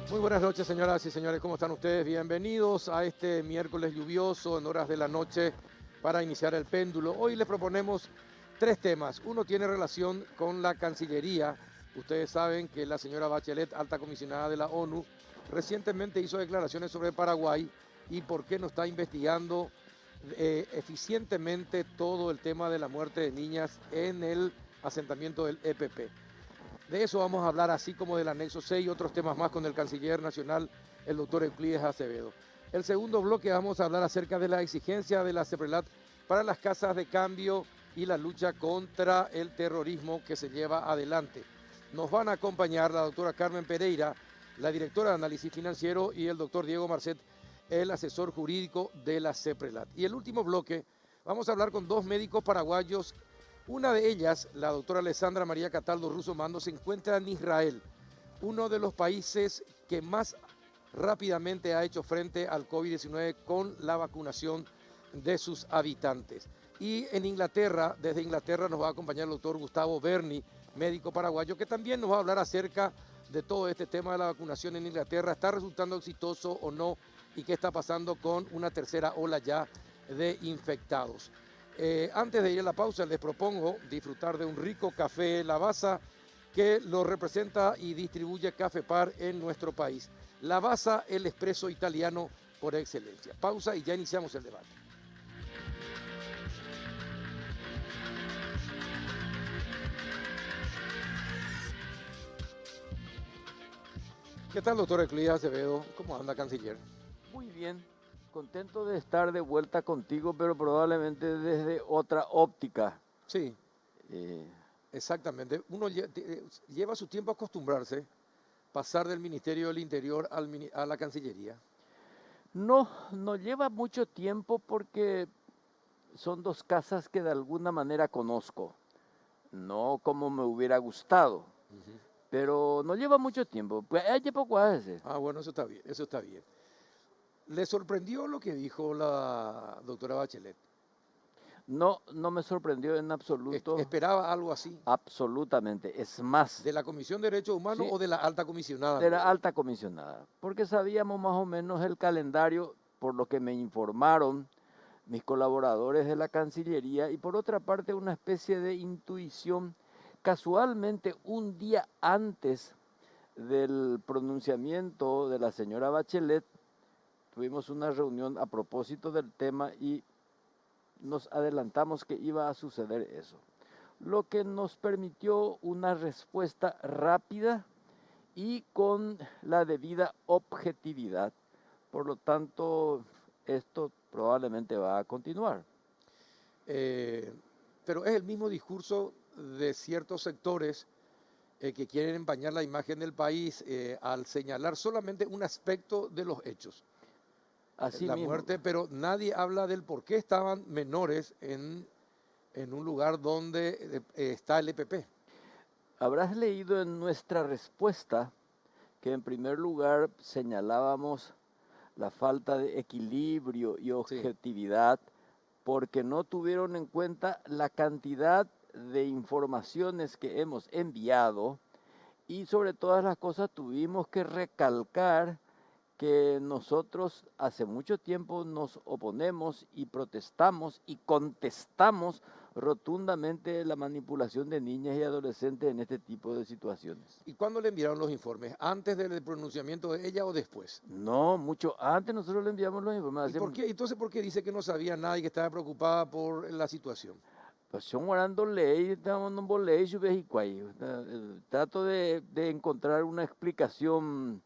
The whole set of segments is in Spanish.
Muy buenas noches, señoras y señores. ¿Cómo están ustedes? Bienvenidos a este miércoles lluvioso en horas de la noche para iniciar el péndulo. Hoy les proponemos tres temas. Uno tiene relación con la Cancillería. Ustedes saben que la señora Bachelet, alta comisionada de la ONU, recientemente hizo declaraciones sobre Paraguay y por qué no está investigando eficientemente todo el tema de la muerte de niñas en el asentamiento del EPP. De eso vamos a hablar, así como del anexo 6 y otros temas más con el canciller nacional, el doctor Euclides Acevedo. El segundo bloque vamos a hablar acerca de la exigencia de la CEPRELAT para las casas de cambio y la lucha contra el terrorismo que se lleva adelante. Nos van a acompañar la doctora Carmen Pereira, la directora de análisis financiero, y el doctor Diego Marcet, el asesor jurídico de la CEPRELAT. Y el último bloque, vamos a hablar con dos médicos paraguayos. Una de ellas, la doctora Alessandra María Cataldo Russo Mando, se encuentra en Israel, uno de los países que más rápidamente ha hecho frente al COVID-19 con la vacunación de sus habitantes. Y en Inglaterra, desde Inglaterra nos va a acompañar el doctor Gustavo Berni, médico paraguayo, que también nos va a hablar acerca de todo este tema de la vacunación en Inglaterra. ¿Está resultando exitoso o no? ¿Y qué está pasando con una tercera ola ya de infectados? Antes de ir a la pausa, les propongo disfrutar de un rico café Lavazza que lo representa y distribuye Café Par en nuestro país. Lavazza, el espresso italiano por excelencia. Pausa y ya iniciamos el debate. ¿Qué tal, doctor Euclides Acevedo? ¿Cómo anda, canciller? Muy bien, contento de estar de vuelta contigo, pero probablemente desde otra óptica. Sí, Eh, exactamente. Uno lleva su tiempo a acostumbrarse, pasar del Ministerio del Interior a la Cancillería. no lleva mucho tiempo porque son dos casas que de alguna manera conozco, no como me hubiera gustado, pero no lleva mucho tiempo. Pues hay poco hace. Ah, bueno, eso está bien, eso está bien. ¿Le sorprendió lo que dijo la doctora Bachelet? No me sorprendió en absoluto, ¿Esperaba algo así? absolutamente. Es más, ¿De la Comisión de Derechos Humanos sí, o de la alta comisionada de la luego? alta comisionada, porque sabíamos más o menos el calendario, por lo que me informaron mis colaboradores de la Cancillería, y por otra parte una especie de intuición. Casualmente, un día antes del pronunciamiento de la señora Bachelet, tuvimos una reunión a propósito del tema y nos adelantamos que iba a suceder eso, lo que nos permitió una respuesta rápida y con la debida objetividad. Por lo tanto, esto probablemente va a continuar. Eh, pero es el mismo discurso de ciertos sectores que quieren empañar la imagen del país al señalar solamente un aspecto de los hechos, Así la mismo. muerte, pero nadie habla del por qué estaban menores en un lugar donde está el EPP. Habrás leído en nuestra respuesta que en primer lugar señalábamos la falta de equilibrio y Sí. objetividad porque no tuvieron en cuenta la cantidad de informaciones que hemos enviado, y sobre todas las cosas tuvimos que recalcar que nosotros hace mucho tiempo nos oponemos y protestamos y contestamos rotundamente la manipulación de niñas y adolescentes en este tipo de situaciones. ¿Y cuándo le enviaron los informes? ¿Antes del pronunciamiento de ella o después? No, mucho antes nosotros le enviamos los ¿Y por informaciones. qué? Entonces, ¿por qué dice que no sabía nada y que estaba preocupada por la situación? Pues son orando ley, estamos en ley, yo trato de encontrar una explicación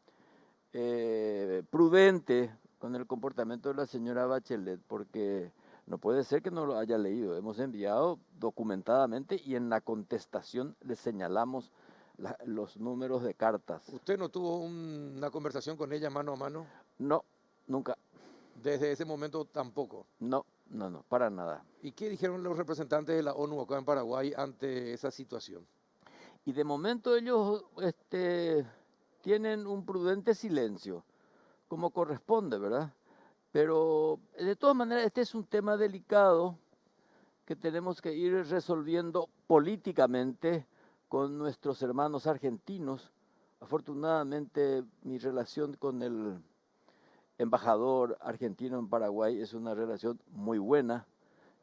prudente con el comportamiento de la señora Bachelet, porque no puede ser que no lo haya leído. Hemos enviado documentadamente y en la contestación le señalamos los números de cartas. ¿Usted no tuvo una conversación con ella mano a mano? No, nunca, Desde ese momento tampoco. no, para nada. ¿Y qué dijeron los representantes de la ONU acá en Paraguay ante esa situación? Y de momento ellos tienen un prudente silencio, como corresponde, ¿verdad? Pero de todas maneras este es un tema delicado que tenemos que ir resolviendo políticamente con nuestros hermanos argentinos, Afortunadamente, mi relación con el embajador argentino en Paraguay es una relación muy buena.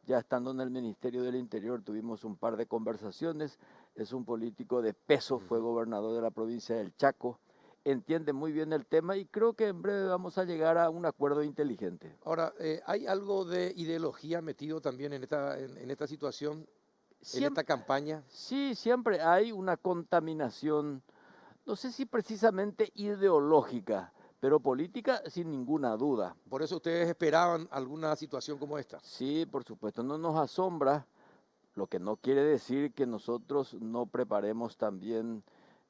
Ya estando en el Ministerio del Interior tuvimos un par de conversaciones. Es un político de peso, fue gobernador de la provincia del Chaco, entiende muy bien el tema y creo que en breve vamos a llegar a un acuerdo inteligente. Ahora, ¿hay algo de ideología metido también en esta situación, en esta Siempre, campaña? sí, siempre hay una contaminación, no sé si precisamente ideológica, pero política sin ninguna duda. Por eso ustedes esperaban alguna situación como esta. Sí, por supuesto, no nos asombra, lo que no quiere decir que nosotros no preparemos también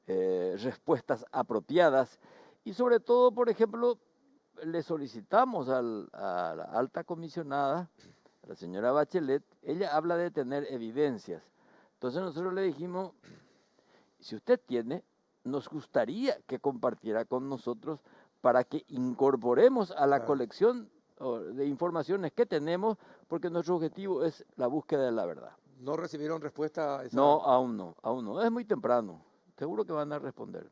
respuestas apropiadas y sobre todo, por ejemplo, le solicitamos a la alta comisionada, a la señora Bachelet, ella habla de tener evidencias. Entonces nosotros le dijimos, si usted tiene, nos gustaría que compartiera con nosotros para que incorporemos a la Claro. colección de informaciones que tenemos, porque nuestro objetivo es la búsqueda de la verdad. ¿No recibieron respuesta a esa? No, aún no, aún no. Es muy temprano. Seguro que van a responder.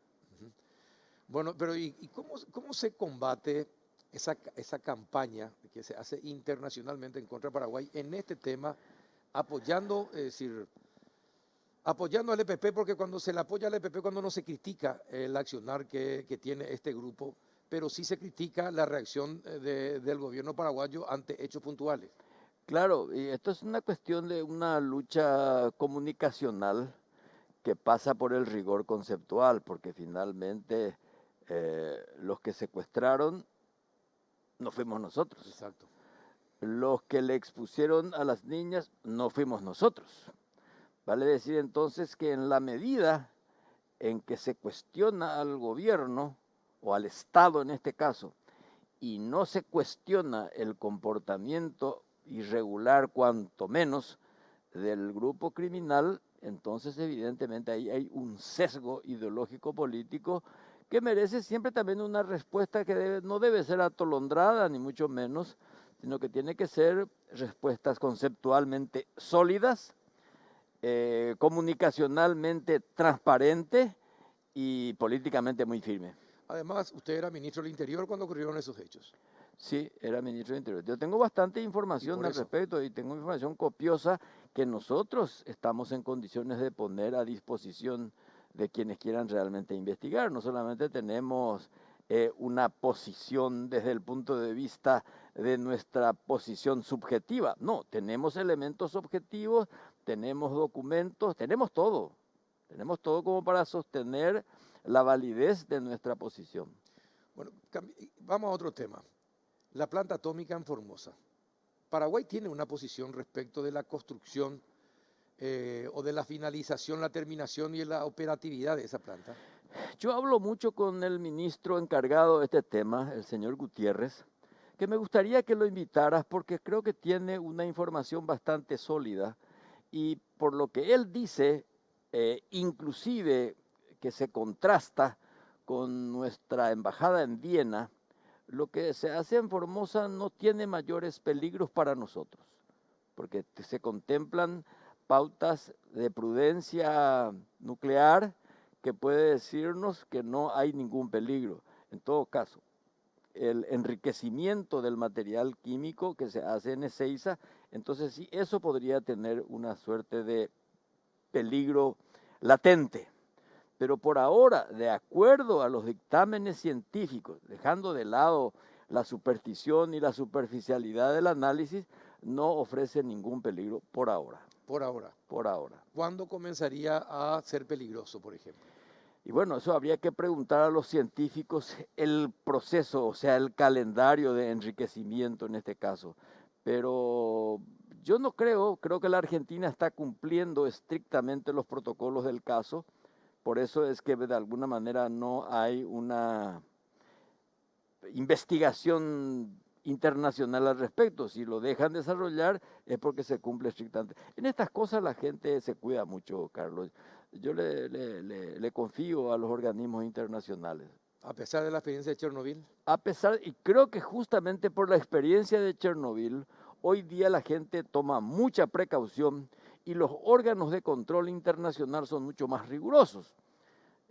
Bueno, pero ¿y cómo se combate esa campaña que se hace internacionalmente en contra de Paraguay en este tema, apoyando, es decir, apoyando al EPP, porque cuando se le apoya al EPP, cuando no se critica el accionar que tiene este grupo, pero sí se critica la reacción del gobierno paraguayo ante hechos puntuales? Claro, y esto es una cuestión de una lucha comunicacional que pasa por el rigor conceptual, porque finalmente los que secuestraron no fuimos nosotros. Exacto. Los que le expusieron a las niñas no fuimos nosotros. Vale decir entonces que en la medida en que se cuestiona al gobierno, o al Estado en este caso, y no se cuestiona el comportamiento irregular, cuanto menos, del grupo criminal, entonces evidentemente ahí hay un sesgo ideológico político que merece siempre también una respuesta que no debe ser atolondrada, ni mucho menos, sino que tiene que ser respuestas conceptualmente sólidas, comunicacionalmente transparente y políticamente muy firme. Además, usted era ministro del Interior cuando ocurrieron esos hechos. Sí, era ministro de Interior. Yo tengo bastante Y información por al eso, respecto y tengo información copiosa que nosotros estamos en condiciones de poner a disposición de quienes quieran realmente investigar. No solamente tenemos una posición desde el punto de vista de nuestra posición subjetiva, no, tenemos elementos objetivos, tenemos documentos, tenemos todo como para sostener la validez de nuestra posición. bueno, vamos a otro tema. La planta atómica en Formosa. Paraguay tiene una posición respecto de la construcción o de la finalización, la terminación y la operatividad de esa planta. Yo hablo mucho con el ministro encargado de este tema, el señor Gutiérrez, que me gustaría que lo invitaras porque creo que tiene una información bastante sólida y por lo que él dice, inclusive que se contrasta con nuestra embajada en Viena, lo que se hace en Formosa no tiene mayores peligros para nosotros, porque se contemplan pautas de prudencia nuclear que puede decirnos que no hay ningún peligro. En todo caso, el enriquecimiento del material químico que se hace en Ezeiza, entonces sí, eso podría tener una suerte de peligro latente. Pero por ahora, de acuerdo a los dictámenes científicos, dejando de lado la superstición y la superficialidad del análisis, no ofrece ningún peligro por ahora. Por ahora. Por ahora. ¿Cuándo comenzaría a ser peligroso, por ejemplo? Y bueno, eso habría que preguntar a los científicos el proceso, o sea, el calendario de enriquecimiento en este caso. Pero yo no creo que la Argentina está cumpliendo estrictamente los protocolos del caso. Por eso es que de alguna manera no hay una investigación internacional al respecto. Si lo dejan desarrollar es porque se cumple estrictamente. En estas cosas la gente se cuida mucho, Carlos. Yo le confío a los organismos internacionales. A pesar de la experiencia de Chernobyl. A pesar, y creo que justamente por la experiencia de Chernobyl, hoy día la gente toma mucha precaución y los órganos de control internacional son mucho más rigurosos.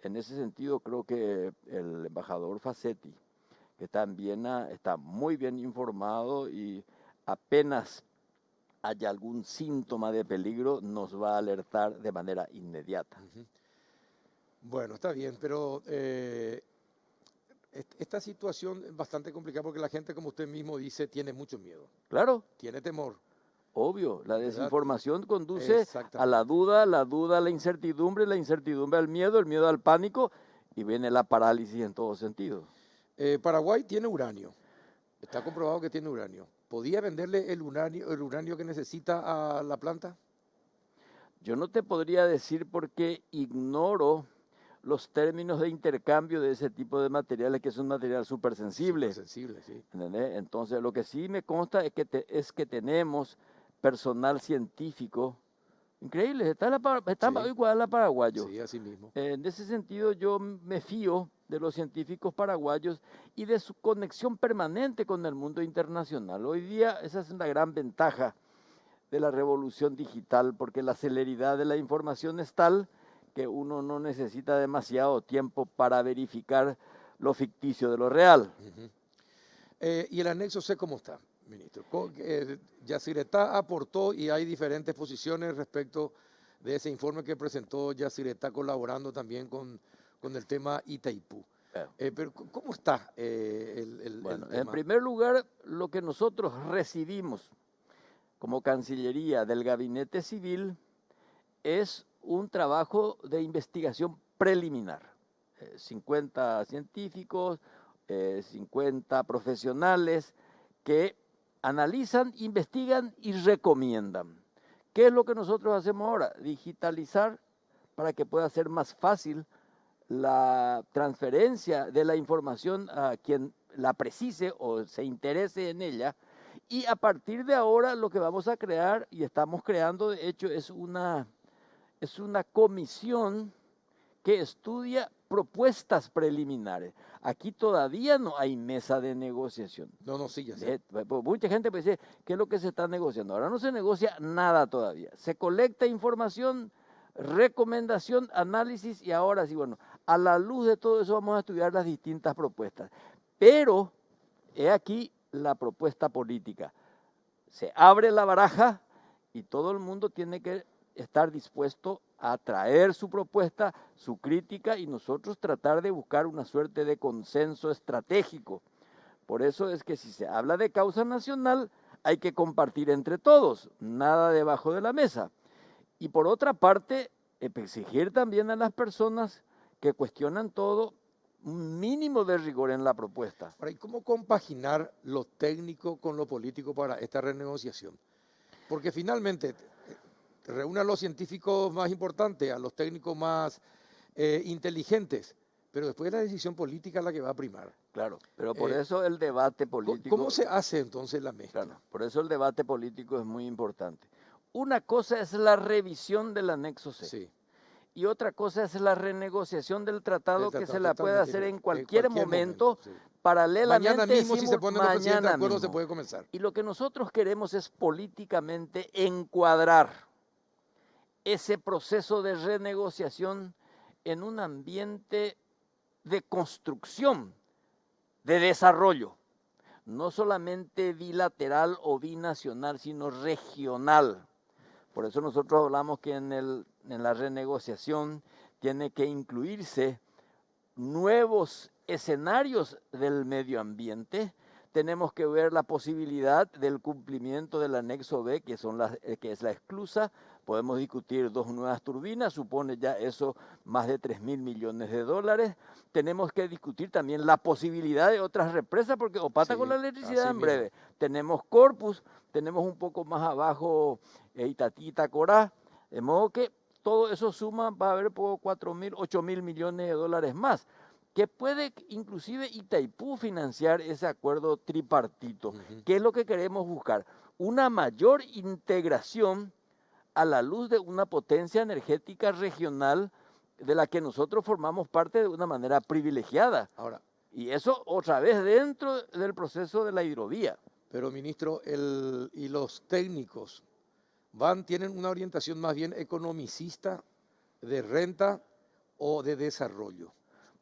En ese sentido, creo que el embajador Facetti, que también está muy bien informado y apenas haya algún síntoma de peligro, nos va a alertar de manera inmediata. Ujú. Bueno, está bien, pero esta situación es bastante complicada porque la gente, como usted mismo dice, tiene mucho miedo, Claro, tiene temor, obvio, la ¿verdad? desinformación conduce a Exactamente. la duda a la incertidumbre al miedo, el miedo al pánico y viene la parálisis en todo sentido. Paraguay tiene uranio, está comprobado que tiene uranio. ¿Podía venderle el uranio que necesita a la planta? Yo no te podría decir porque ignoro los términos de intercambio de ese tipo de materiales, que es un material súper Súper sensible. sensible, sí. ¿Entendés? Entonces, lo que sí me consta es que tenemos personal científico increíble. Está Sí, igual a paraguayos. sí, así mismo. En ese sentido, yo me fío de los científicos paraguayos y de su conexión permanente con el mundo internacional. Hoy día esa es una gran ventaja de la revolución digital, porque la celeridad de la información es tal que uno no necesita demasiado tiempo para verificar lo ficticio de lo real. Ujú. ¿Y el anexo C cómo está, ministro? Yacyretá aportó y hay diferentes posiciones respecto de ese informe que presentó Yacyretá colaborando también con el tema Itaipú. Eh, Pero ¿cómo está el Bueno, en tema? primer lugar, lo que nosotros recibimos como Cancillería del Gabinete Civil es un trabajo de investigación preliminar. 50 científicos, 50 profesionales que analizan, investigan y recomiendan. ¿Qué es lo que nosotros hacemos ahora? Digitalizar para que pueda ser más fácil la transferencia de la información a quien la precise o se interese en ella. Y a partir de ahora lo que vamos a crear y estamos creando, de hecho, es una comisión que estudia propuestas preliminares. Aquí todavía no hay mesa de negociación. No, no, sí, ya sé. Mucha gente puede decir, ¿qué es lo que se está negociando? Ahora no se negocia nada todavía. Se colecta información, recomendación, análisis y ahora sí, bueno, a la luz de todo eso vamos a estudiar las distintas propuestas. Pero he aquí la propuesta política. Se abre la baraja y todo el mundo tiene que estar dispuesto a traer su propuesta, su crítica y nosotros tratar de buscar una suerte de consenso estratégico. Por eso es que si se habla de causa nacional, hay que compartir entre todos, nada debajo de la mesa. Y por otra parte, exigir también a las personas que cuestionan todo un mínimo de rigor en la propuesta. Ahora, ¿y cómo compaginar lo técnico con lo político para esta renegociación? Porque finalmente reúne a los científicos más importantes, a los técnicos más inteligentes, pero después la decisión política es la que va a primar. Claro, pero por Eh, eso el debate ¿Cómo político, se hace entonces la mezcla? claro, por eso el debate político es muy importante. Una cosa es la revisión del anexo C Sí, y otra cosa es la renegociación del tratado del que se tratado la puede totalmente hacer diferente. en En cualquier cualquier momento, momento, sí. Mañana paralelamente mismo, si se decimos ponen los presidentes de mañana acuerdo, se mismo. puede comenzar. Y lo que nosotros queremos es políticamente encuadrar ese proceso de renegociación en un ambiente de construcción, de desarrollo, no solamente bilateral o binacional, sino regional. Por eso nosotros hablamos que en la renegociación tiene que incluirse nuevos escenarios del medio ambiente. Tenemos que ver la posibilidad del cumplimiento del anexo B, que es la esclusa. Podemos discutir 2 nuevas turbinas, supone ya eso más de 3.000 millones de dólares. Tenemos que discutir también la posibilidad de otras represas, porque opata con Sí, la electricidad así en mismo. breve. Tenemos Corpus, tenemos un poco más abajo Itatí, Corá, de modo que todo eso suma, va a haber por 4.000, 8.000 millones de dólares más, que puede inclusive Itaipú financiar ese acuerdo tripartito. Ujú. ¿Qué es lo que queremos buscar? Una mayor integración a la luz de una potencia energética regional de la que nosotros formamos parte de una manera privilegiada. Ahora, Y eso otra vez dentro del proceso de la hidrovía. pero ministro, y los técnicos tienen una orientación más bien economicista de renta o de desarrollo?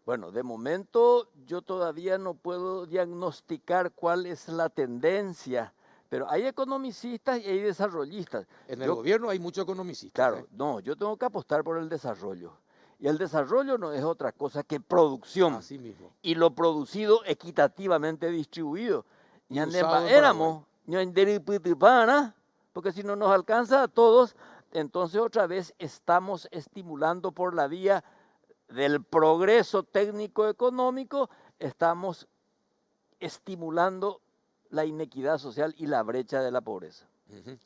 Bueno, de momento yo todavía no puedo diagnosticar cuál es la tendencia, pero hay economicistas y hay desarrollistas. En el Yo, gobierno hay muchos economicistas, claro, no, yo tengo que apostar por el desarrollo. Y el desarrollo no es otra cosa que producción. así mismo. Y lo producido equitativamente distribuido. Y usado en Paraguay. Porque si no nos alcanza a todos, entonces otra vez estamos estimulando por la vía del progreso técnico-económico, estamos estimulando la inequidad social y la brecha de la pobreza. Ujú.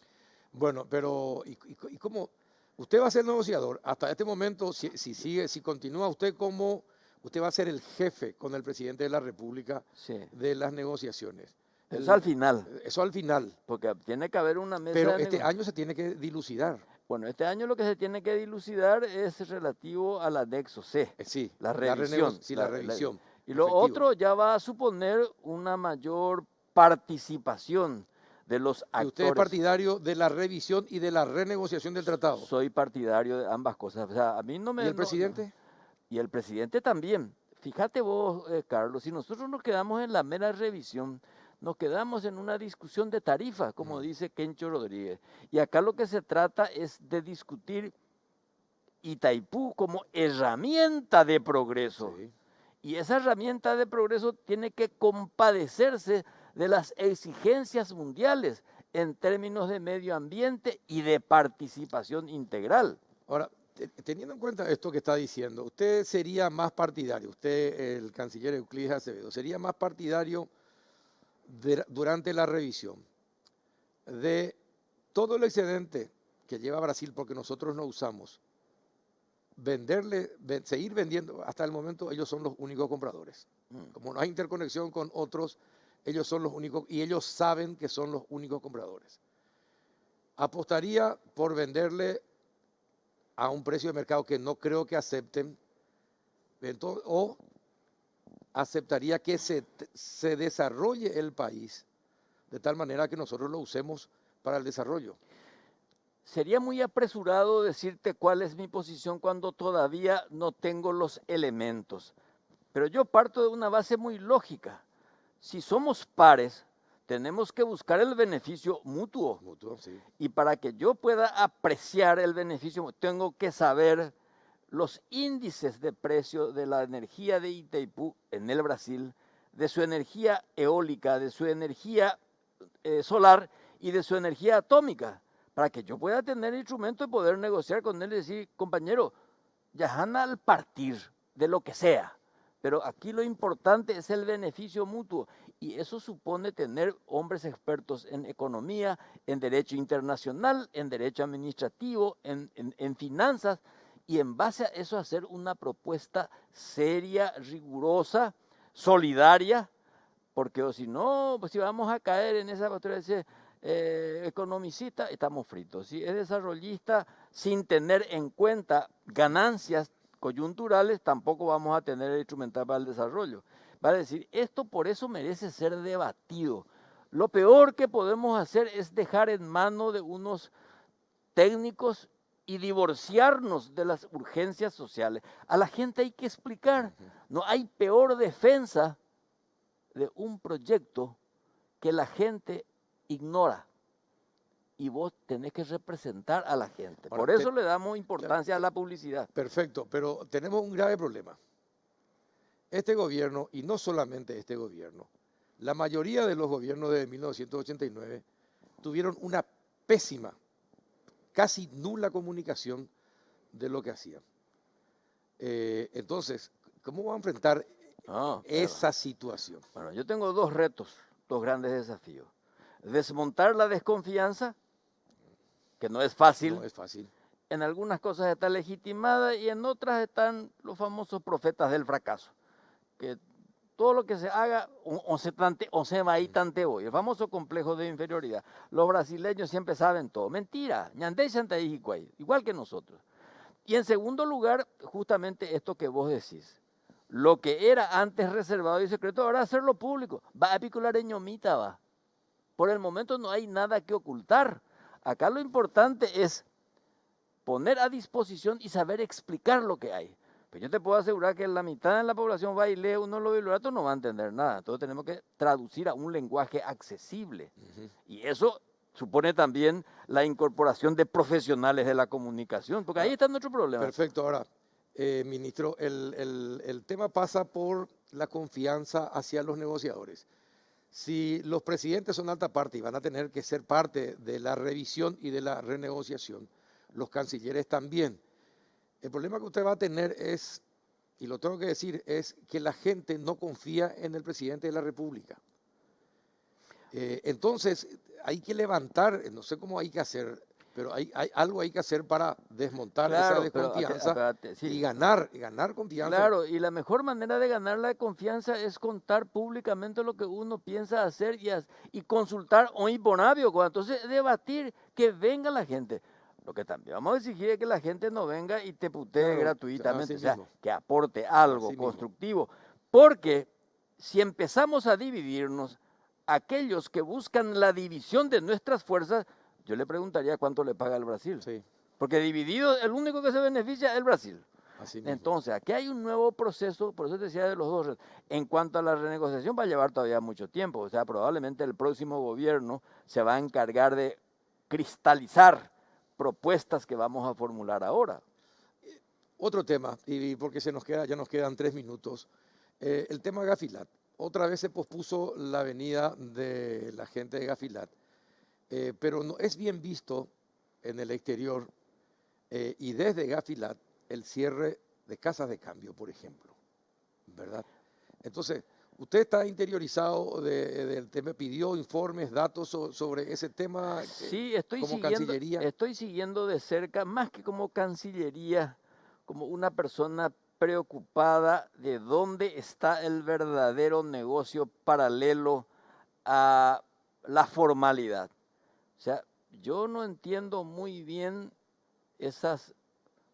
Bueno, pero ¿y cómo? Usted va a ser negociador. Hasta este momento, si continúa usted como, usted va a ser el jefe con el presidente de la República Sí. de las negociaciones. Eso al final, Eso al final. porque tiene que haber una mesa Pero de este negociación. año se tiene que dilucidar. Bueno, este año lo que se tiene que dilucidar es relativo al anexo C, Sí, la revisión. Sí, la revisión. Y lo Efectivo. otro ya va a suponer una mayor participación de los ¿Y usted es actores. partidario de la revisión y de la renegociación del tratado? Soy partidario de ambas cosas. O sea, a mí no me... ¿Y el presidente? Y el presidente también. Fíjate vos, Carlos, si nosotros nos quedamos en la mera revisión, nos quedamos en una discusión de tarifa, como dice Kencho Rodríguez. Y acá lo que se trata es de discutir Itaipú como herramienta de progreso. Sí. Y esa herramienta de progreso tiene que compadecerse de las exigencias mundiales en términos de medio ambiente y de participación integral. Ahora, teniendo en cuenta esto que está diciendo, usted sería más partidario, usted, el canciller Euclides Acevedo, sería más partidario durante la revisión de todo el excedente que lleva Brasil, porque nosotros no usamos, seguir vendiendo. Hasta el momento ellos son los únicos compradores. Como no hay interconexión con otros, ellos son los únicos y ellos saben que son los únicos compradores. Apostaría por venderle a un precio de mercado que no creo que acepten, o aceptaría que se desarrolle el país de tal manera que nosotros lo usemos para el desarrollo. Sería muy apresurado decirte cuál es mi posición cuando todavía no tengo los elementos, pero yo parto de una base muy lógica. Si somos pares, tenemos que buscar el beneficio mutuo. Sí. Y para que yo pueda apreciar el beneficio, tengo que saber los índices de precio de la energía de Itaipú en el Brasil, de su energía eólica, de su energía solar y de su energía atómica, para que yo pueda tener el instrumento de poder negociar con él y decir, compañero, ya al partir de lo que sea. Pero aquí lo importante es el beneficio mutuo y eso supone tener hombres expertos en economía, en derecho internacional, en derecho administrativo, en finanzas y en base a eso hacer una propuesta seria, rigurosa, solidaria, porque o si no, pues si vamos a caer en esa postura de ser economicista, estamos fritos. Si es desarrollista sin tener en cuenta ganancias coyunturales, tampoco vamos a tener el instrumental para el desarrollo. Va a decir, esto por eso merece ser debatido. Lo peor que podemos hacer es dejar en mano de unos técnicos y divorciarnos de las urgencias sociales. A la gente hay que explicar, no hay peor defensa de un proyecto que la gente ignora. Y vos tenés que representar a la gente. Ahora, por eso le damos importancia a la publicidad. Perfecto, pero tenemos un grave problema. Este gobierno, y no solamente este gobierno, la mayoría de los gobiernos de 1989 tuvieron una pésima, casi nula comunicación de lo que hacían. Entonces, ¿cómo va a enfrentar esa situación? Bueno, yo tengo dos retos, dos grandes desafíos. Desmontar la desconfianza, que no es fácil. No es fácil. En algunas cosas está legitimada y en otras están los famosos profetas del fracaso. Que todo lo que se haga, o se va y tanteo. El famoso complejo de inferioridad. Los brasileños siempre saben todo. Mentira. Igual que nosotros. Y en segundo lugar, justamente esto que vos decís. Lo que era antes reservado y secreto, ahora hacerlo público. Va a picular ñomita, va. Por el momento no hay nada que ocultar. Acá lo importante es poner a disposición y saber explicar lo que hay. Pero yo te puedo asegurar que la mitad de la población va y lee uno de los bibliotecos, no va a entender nada. Entonces tenemos que traducir a un lenguaje accesible. Y eso supone también la incorporación de profesionales de la comunicación, porque ahí Ah, está nuestro problema. perfecto. Ahora, ministro, el tema pasa por la confianza hacia los negociadores. Si los presidentes son alta parte y van a tener que ser parte de la revisión y de la renegociación, los cancilleres también. El problema que usted va a tener es, y lo tengo que decir, es que la gente no confía en el presidente de la República. Entonces, hay que levantar, no sé cómo hay que hacer, pero algo hay que hacer para desmontar esa Claro, pero desconfianza y sí. ganar confianza. Claro, y la mejor manera de ganar la confianza es contar públicamente lo que uno piensa hacer y consultar hoy por habio, entonces debatir, que venga la gente. Lo que también vamos a exigir es que la gente no venga y te putee Claro, gratuitamente, así o sea, mismo. que aporte algo Así mismo. constructivo. Porque si empezamos a dividirnos, aquellos que buscan la división de nuestras fuerzas, yo le preguntaría cuánto le paga el Brasil. Sí, Porque dividido, el único que se beneficia es el Brasil. así mismo. Entonces, aquí hay un nuevo proceso, por eso te decía de los dos. En cuanto a la renegociación, va a llevar todavía mucho tiempo. O sea, probablemente el próximo gobierno se va a encargar de cristalizar propuestas que vamos a formular ahora. Otro tema, y porque ya nos quedan 3 minutos, el tema de Gafilat. Otra vez se pospuso la venida de la gente de Gafilat, pero no es bien visto en el exterior y desde Gafilat el cierre de casas de cambio, por ejemplo, ¿verdad? Entonces, usted está interiorizado del tema, pidió informes, datos sobre ese tema Sí, como Cancillería. estoy siguiendo de cerca, más que como Cancillería, como una persona preocupada de dónde está el verdadero negocio paralelo a la formalidad. O sea, yo no entiendo muy bien esas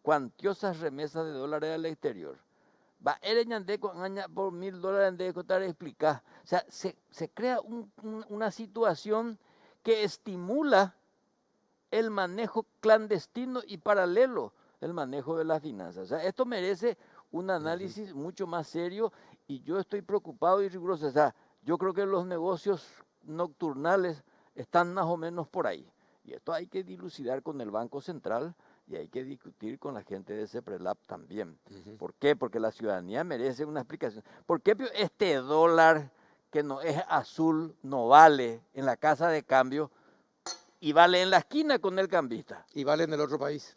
cuantiosas remesas de dólares al exterior. Va, por $1.000 de contar explicar. O sea, se crea una situación que estimula el manejo clandestino y paralelo, el manejo de las finanzas. O sea, esto merece un análisis mucho más serio y yo estoy preocupado y riguroso. O sea, yo creo que los negocios nocturnales están más o menos por ahí. Y esto hay que dilucidar con el Banco Central y hay que discutir con la gente de CEPRELAP también. ¿Por qué? Porque la ciudadanía merece una explicación. ¿Por qué este dólar que no es azul no vale en la casa de cambio y vale en la esquina con el cambista? Y vale en el otro país.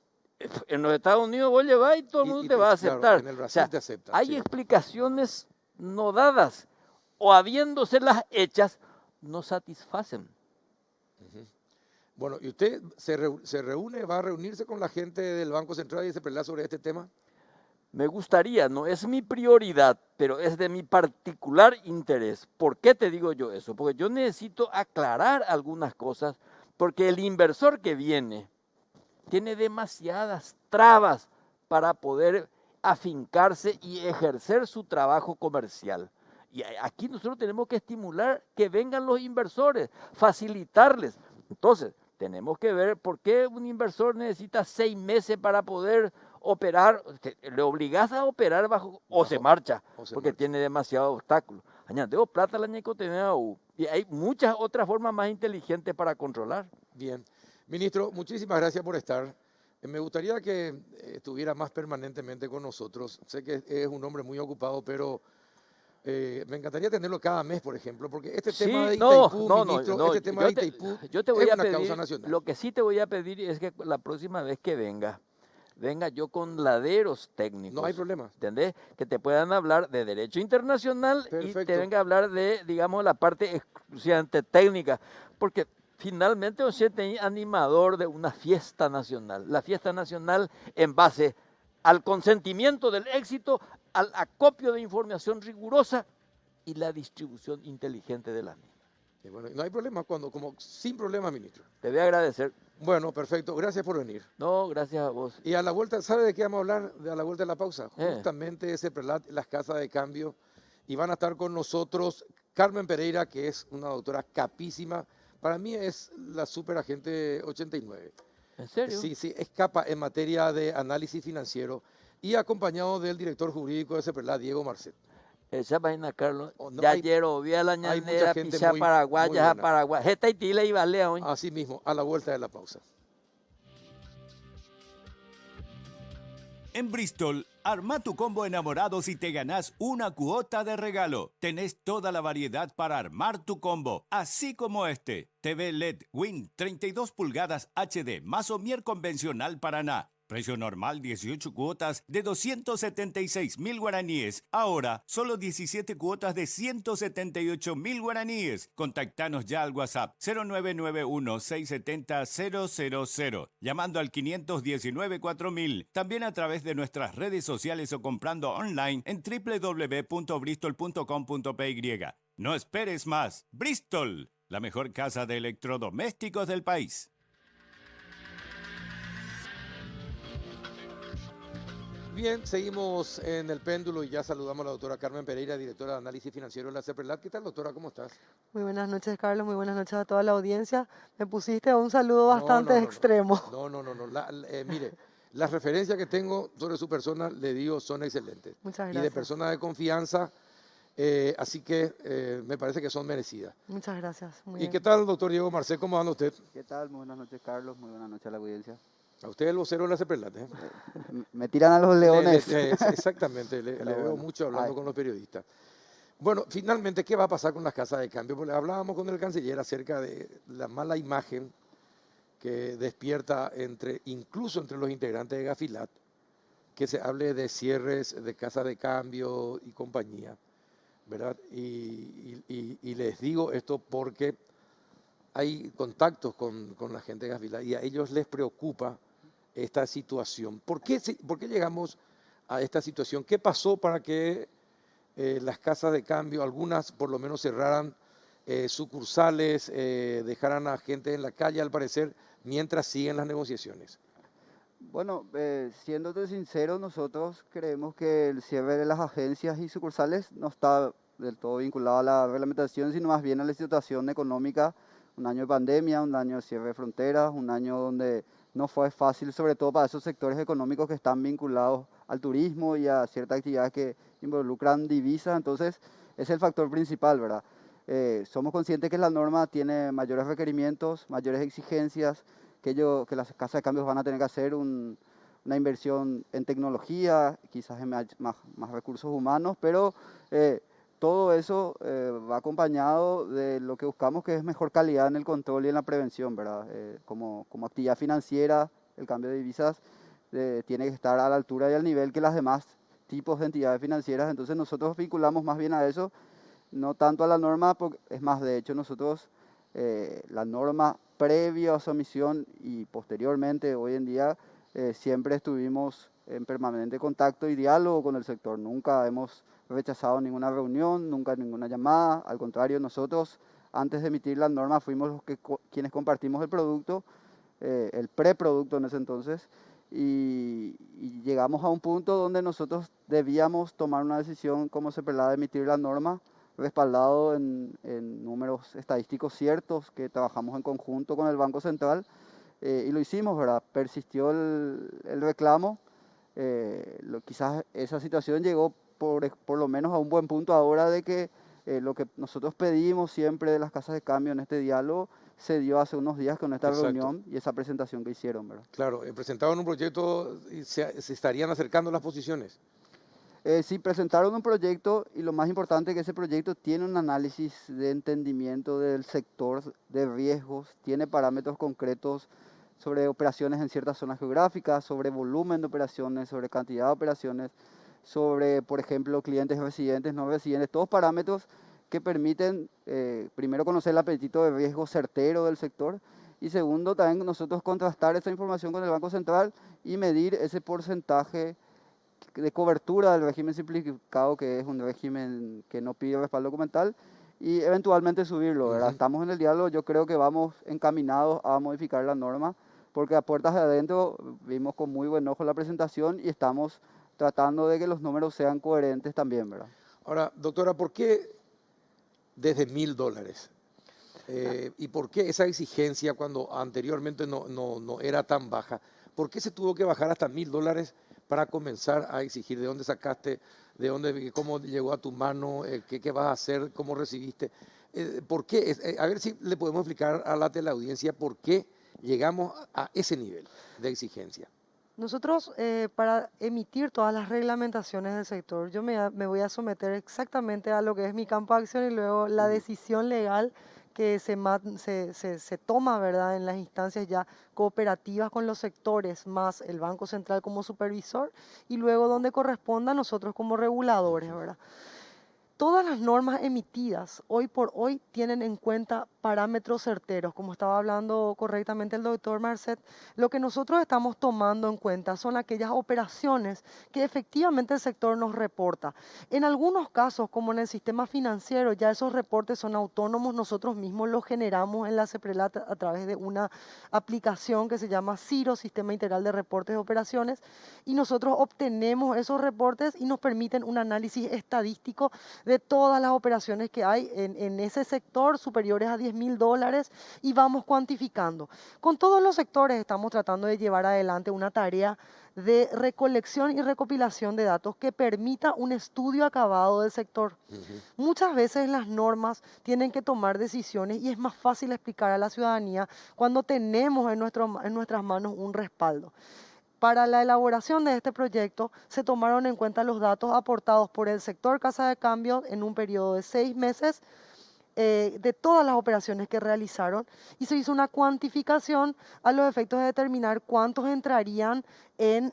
En los Estados Unidos vos llevás y todo el mundo te va a aceptar. Claro, en el Brasil o sea, te acepta. hay Sí. explicaciones no dadas o habiéndoselas hechas no satisfacen. Bueno, ¿y usted se reúne, va a reunirse con la gente del Banco Central y se pelea sobre este tema? Me gustaría, no es mi prioridad, pero es de mi particular interés. ¿Por qué te digo yo eso? Porque yo necesito aclarar algunas cosas, porque el inversor que viene tiene demasiadas trabas para poder afincarse y ejercer su trabajo comercial. Y aquí nosotros tenemos que estimular que vengan los inversores, facilitarles. Entonces, tenemos que ver por qué un inversor necesita 6 meses para poder operar. Le obligas a operar o se marcha, porque tiene demasiados obstáculos. Añadeo plata la y hay muchas otras formas más inteligentes para controlar. Bien. Ministro, muchísimas gracias por estar. Me gustaría que estuviera más permanentemente con nosotros. Sé que es un hombre muy ocupado, pero me encantaría tenerlo cada mes, por ejemplo, porque este tema de Itaipú, ministro, este tema de Itaipú es una causa nacional. Lo que sí te voy a pedir es que la próxima vez que venga yo con laderos técnicos. No hay problema. ¿Entendés? Que te puedan hablar de derecho internacional. Perfecto. Y te venga a hablar de, digamos, la parte exclusivamente técnica. Porque finalmente yo soy animador de una fiesta nacional. La fiesta nacional en base al consentimiento del éxito, al acopio de información rigurosa y la distribución inteligente de la misma. Y bueno, no hay problema, sin problema, ministro. Te voy a agradecer. Bueno, perfecto. Gracias por venir. No, gracias a vos. Y a la vuelta, ¿sabe de qué vamos a hablar? A la vuelta de la pausa. Justamente ese prelat, las casas de cambio. Y van a estar con nosotros Carmen Pereira, que es una doctora capísima. Para mí es la superagente 89. ¿En serio? Sí, es capa en materia de análisis financiero. y acompañado del director jurídico de CEPRELAT, Diego Marcet. Esa vaina, Carlos. No, Ya hay, ayer obvia la hay mucha ñanera, gente picha muy, Paraguay, muy ya buena. Paraguay. Esta y tila y balea hoy. Así mismo, a la vuelta de la pausa. En Bristol, arma tu combo enamorados y te ganás una cuota de regalo. Tenés toda la variedad para armar tu combo, así como este. TV LED Win 32 pulgadas HD más Omier convencional Paraná. Precio normal 18 cuotas de 276.000 guaraníes. Ahora, solo 17 cuotas de 178.000 guaraníes. Contactanos ya al WhatsApp 0991-670-000. Llamando al 519-4000. También a través de nuestras redes sociales o comprando online en www.bristol.com.py. No esperes más. Bristol, la mejor casa de electrodomésticos del país. Bien, seguimos en el péndulo y ya saludamos a la doctora Carmen Pereira, directora de Análisis Financiero de la CEPRELAT. ¿Qué tal, doctora? ¿Cómo estás? Muy buenas noches, Carlos. Muy buenas noches a toda la audiencia. Me pusiste un saludo No, bastante no, no, extremo. no. Mire, las referencias que tengo sobre su persona, le digo, son excelentes. Muchas Y de gracias. persona de confianza, así que me parece que son merecidas. Muchas gracias. Muy ¿Y bien. qué tal, doctor Diego Marcet? ¿Cómo anda usted? ¿Qué tal? Muy buenas noches, Carlos. Muy buenas noches a la audiencia. A usted es el vocero de la CEPRELAT, ¿eh? Me tiran a los leones. Exactamente, le Pero veo bueno. mucho hablando Ay, con los periodistas. Bueno, finalmente, ¿qué va a pasar con las casas de cambio? Porque hablábamos con el canciller acerca de la mala imagen que despierta incluso entre los integrantes de Gafilat, que se hable de cierres de casas de cambio y compañía, ¿verdad? Y les digo esto porque hay contactos con la gente de Gafilat y a ellos les preocupa esta situación. ¿Por qué llegamos a esta situación? ¿Qué pasó para que las casas de cambio, algunas por lo menos cerraran sucursales, dejaran a gente en la calle al parecer, mientras siguen las negociaciones? bueno, siéndote sincero, nosotros creemos que el cierre de las agencias y sucursales no está del todo vinculado a la reglamentación, sino más bien a la situación económica. Un año de pandemia, un año de cierre de fronteras, un año donde no fue fácil, sobre todo para esos sectores económicos que están vinculados al turismo y a ciertas actividades que involucran divisas. Entonces, es el factor principal, ¿verdad? Somos conscientes que la norma tiene mayores requerimientos, mayores exigencias, que las casas de cambios van a tener que hacer una inversión en tecnología, quizás en más recursos humanos, pero todo eso va acompañado de lo que buscamos, que es mejor calidad en el control y en la prevención, ¿verdad? Como actividad financiera, el cambio de divisas tiene que estar a la altura y al nivel que las demás tipos de entidades financieras. Entonces nosotros vinculamos más bien a eso, no tanto a la norma, porque, es más, de hecho nosotros la norma previo a su emisión y posteriormente, hoy en día, siempre estuvimos en permanente contacto y diálogo con el sector. Nunca hemos rechazado ninguna reunión, nunca ninguna llamada. Al contrario, nosotros, antes de emitir la norma, fuimos quienes compartimos el producto, el preproducto en ese entonces, y llegamos a un punto donde nosotros debíamos tomar una decisión como CEPRELAT de emitir la norma, respaldado en números estadísticos ciertos, que trabajamos en conjunto con el Banco Central, y lo hicimos, ¿verdad? Persistió el reclamo, quizás esa situación llegó por lo menos a un buen punto ahora de que lo que nosotros pedimos siempre de las casas de cambio en este diálogo se dio hace unos días con esta Exacto. reunión y esa presentación que hicieron, ¿verdad? Claro, presentaban un proyecto y se estarían acercando las posiciones. Sí, presentaron un proyecto y lo más importante es que ese proyecto tiene un análisis de entendimiento del sector de riesgos, tiene parámetros concretos sobre operaciones en ciertas zonas geográficas, sobre volumen de operaciones, sobre cantidad de operaciones, sobre, por ejemplo, clientes residentes, no residentes, todos parámetros que permiten, primero, conocer el apetito de riesgo certero del sector y segundo, también nosotros contrastar esa información con el Banco Central y medir ese porcentaje de cobertura del régimen simplificado, que es un régimen que no pide respaldo documental, y eventualmente subirlo, ¿verdad? Estamos en el diálogo, yo creo que vamos encaminados a modificar la norma, porque a puertas de adentro vimos con muy buen ojo la presentación y estamos tratando de que los números sean coherentes también, ¿verdad? Ahora, doctora, ¿por qué desde $1.000? ¿Y por qué esa exigencia cuando anteriormente no era tan baja? ¿Por qué se tuvo que bajar hasta $1.000 para comenzar a exigir? ¿De dónde sacaste? ¿De dónde, cómo llegó a tu mano? ¿Qué vas a hacer? ¿Cómo recibiste? ¿Por qué? A ver si le podemos explicar a la teleaudiencia por qué llegamos a ese nivel de exigencia. Nosotros, para emitir todas las reglamentaciones del sector, me voy a someter exactamente a lo que es mi campo de acción y luego la decisión legal que se toma, ¿verdad?, en las instancias ya cooperativas con los sectores, más el Banco Central como supervisor y luego donde corresponda a nosotros como reguladores, ¿verdad? Todas las normas emitidas hoy por hoy tienen en cuenta parámetros certeros, como estaba hablando correctamente el doctor Marcet. Lo que nosotros estamos tomando en cuenta son aquellas operaciones que efectivamente el sector nos reporta. En algunos casos, como en el sistema financiero, ya esos reportes son autónomos, nosotros mismos los generamos en la CEPRELAT a través de una aplicación que se llama CIRO, Sistema Integral de Reportes de Operaciones, y nosotros obtenemos esos reportes y nos permiten un análisis estadístico de todas las operaciones que hay en ese sector superiores a $10.000 y vamos cuantificando. Con todos los sectores estamos tratando de llevar adelante una tarea de recolección y recopilación de datos que permita un estudio acabado del sector. Muchas veces las normas tienen que tomar decisiones y es más fácil explicar a la ciudadanía cuando tenemos en nuestras manos un respaldo. Para la elaboración de este proyecto se tomaron en cuenta los datos aportados por el sector Casa de Cambio en un periodo de 6 meses de todas las operaciones que realizaron y se hizo una cuantificación a los efectos de determinar cuántos entrarían en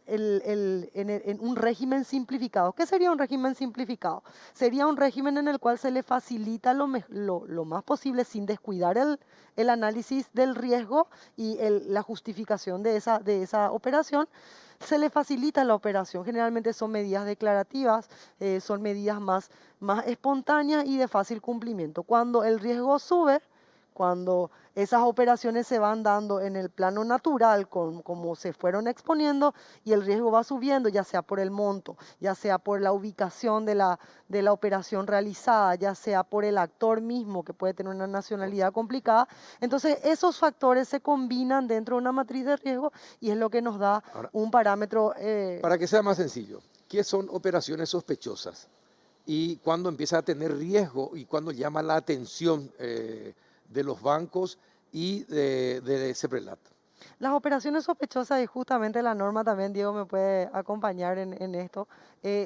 un régimen simplificado. ¿Qué sería un régimen simplificado? Sería un régimen en el cual se le facilita lo más posible sin descuidar el análisis del riesgo y la justificación de esa operación. Se le facilita la operación, generalmente son medidas declarativas, son medidas más espontáneas y de fácil cumplimiento. Cuando el riesgo sube, cuando esas operaciones se van dando en el plano natural, como se fueron exponiendo, y el riesgo va subiendo, ya sea por el monto, ya sea por la ubicación de la operación realizada, ya sea por el actor mismo, que puede tener una nacionalidad complicada, entonces esos factores se combinan dentro de una matriz de riesgo y es lo que nos da Ahora, un parámetro. para que sea más sencillo, ¿qué son operaciones sospechosas? Y cuándo empieza a tener riesgo y cuándo llama la atención de los bancos y de CEPRELAT. Las operaciones sospechosas y justamente la norma también, Diego me puede acompañar en esto.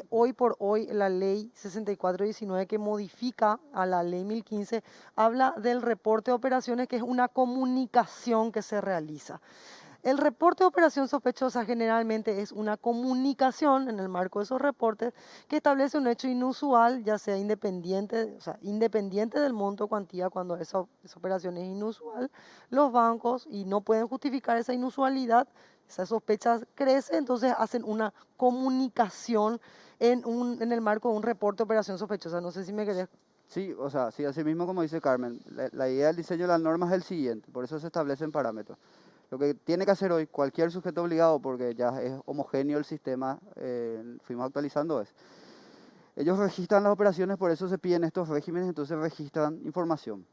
Hoy por hoy la ley 6419 que modifica a la ley 1015 habla del reporte de operaciones que es una comunicación que se realiza. El reporte de operación sospechosa generalmente es una comunicación en el marco de esos reportes que establece un hecho inusual, ya sea independiente, o sea, independiente del monto o cuantía cuando esa operación es inusual. Los bancos y no pueden justificar esa inusualidad, esa sospecha crece, entonces hacen una comunicación en el marco de un reporte de operación sospechosa. No sé si me querés. Sí, o sea, sí, así mismo como dice Carmen, la idea del diseño de las normas es el siguiente, por eso se establecen parámetros. Lo que tiene que hacer hoy cualquier sujeto obligado, porque ya es homogéneo el sistema, fuimos actualizando, ellos registran las operaciones, por eso se piden estos regímenes, entonces registran información,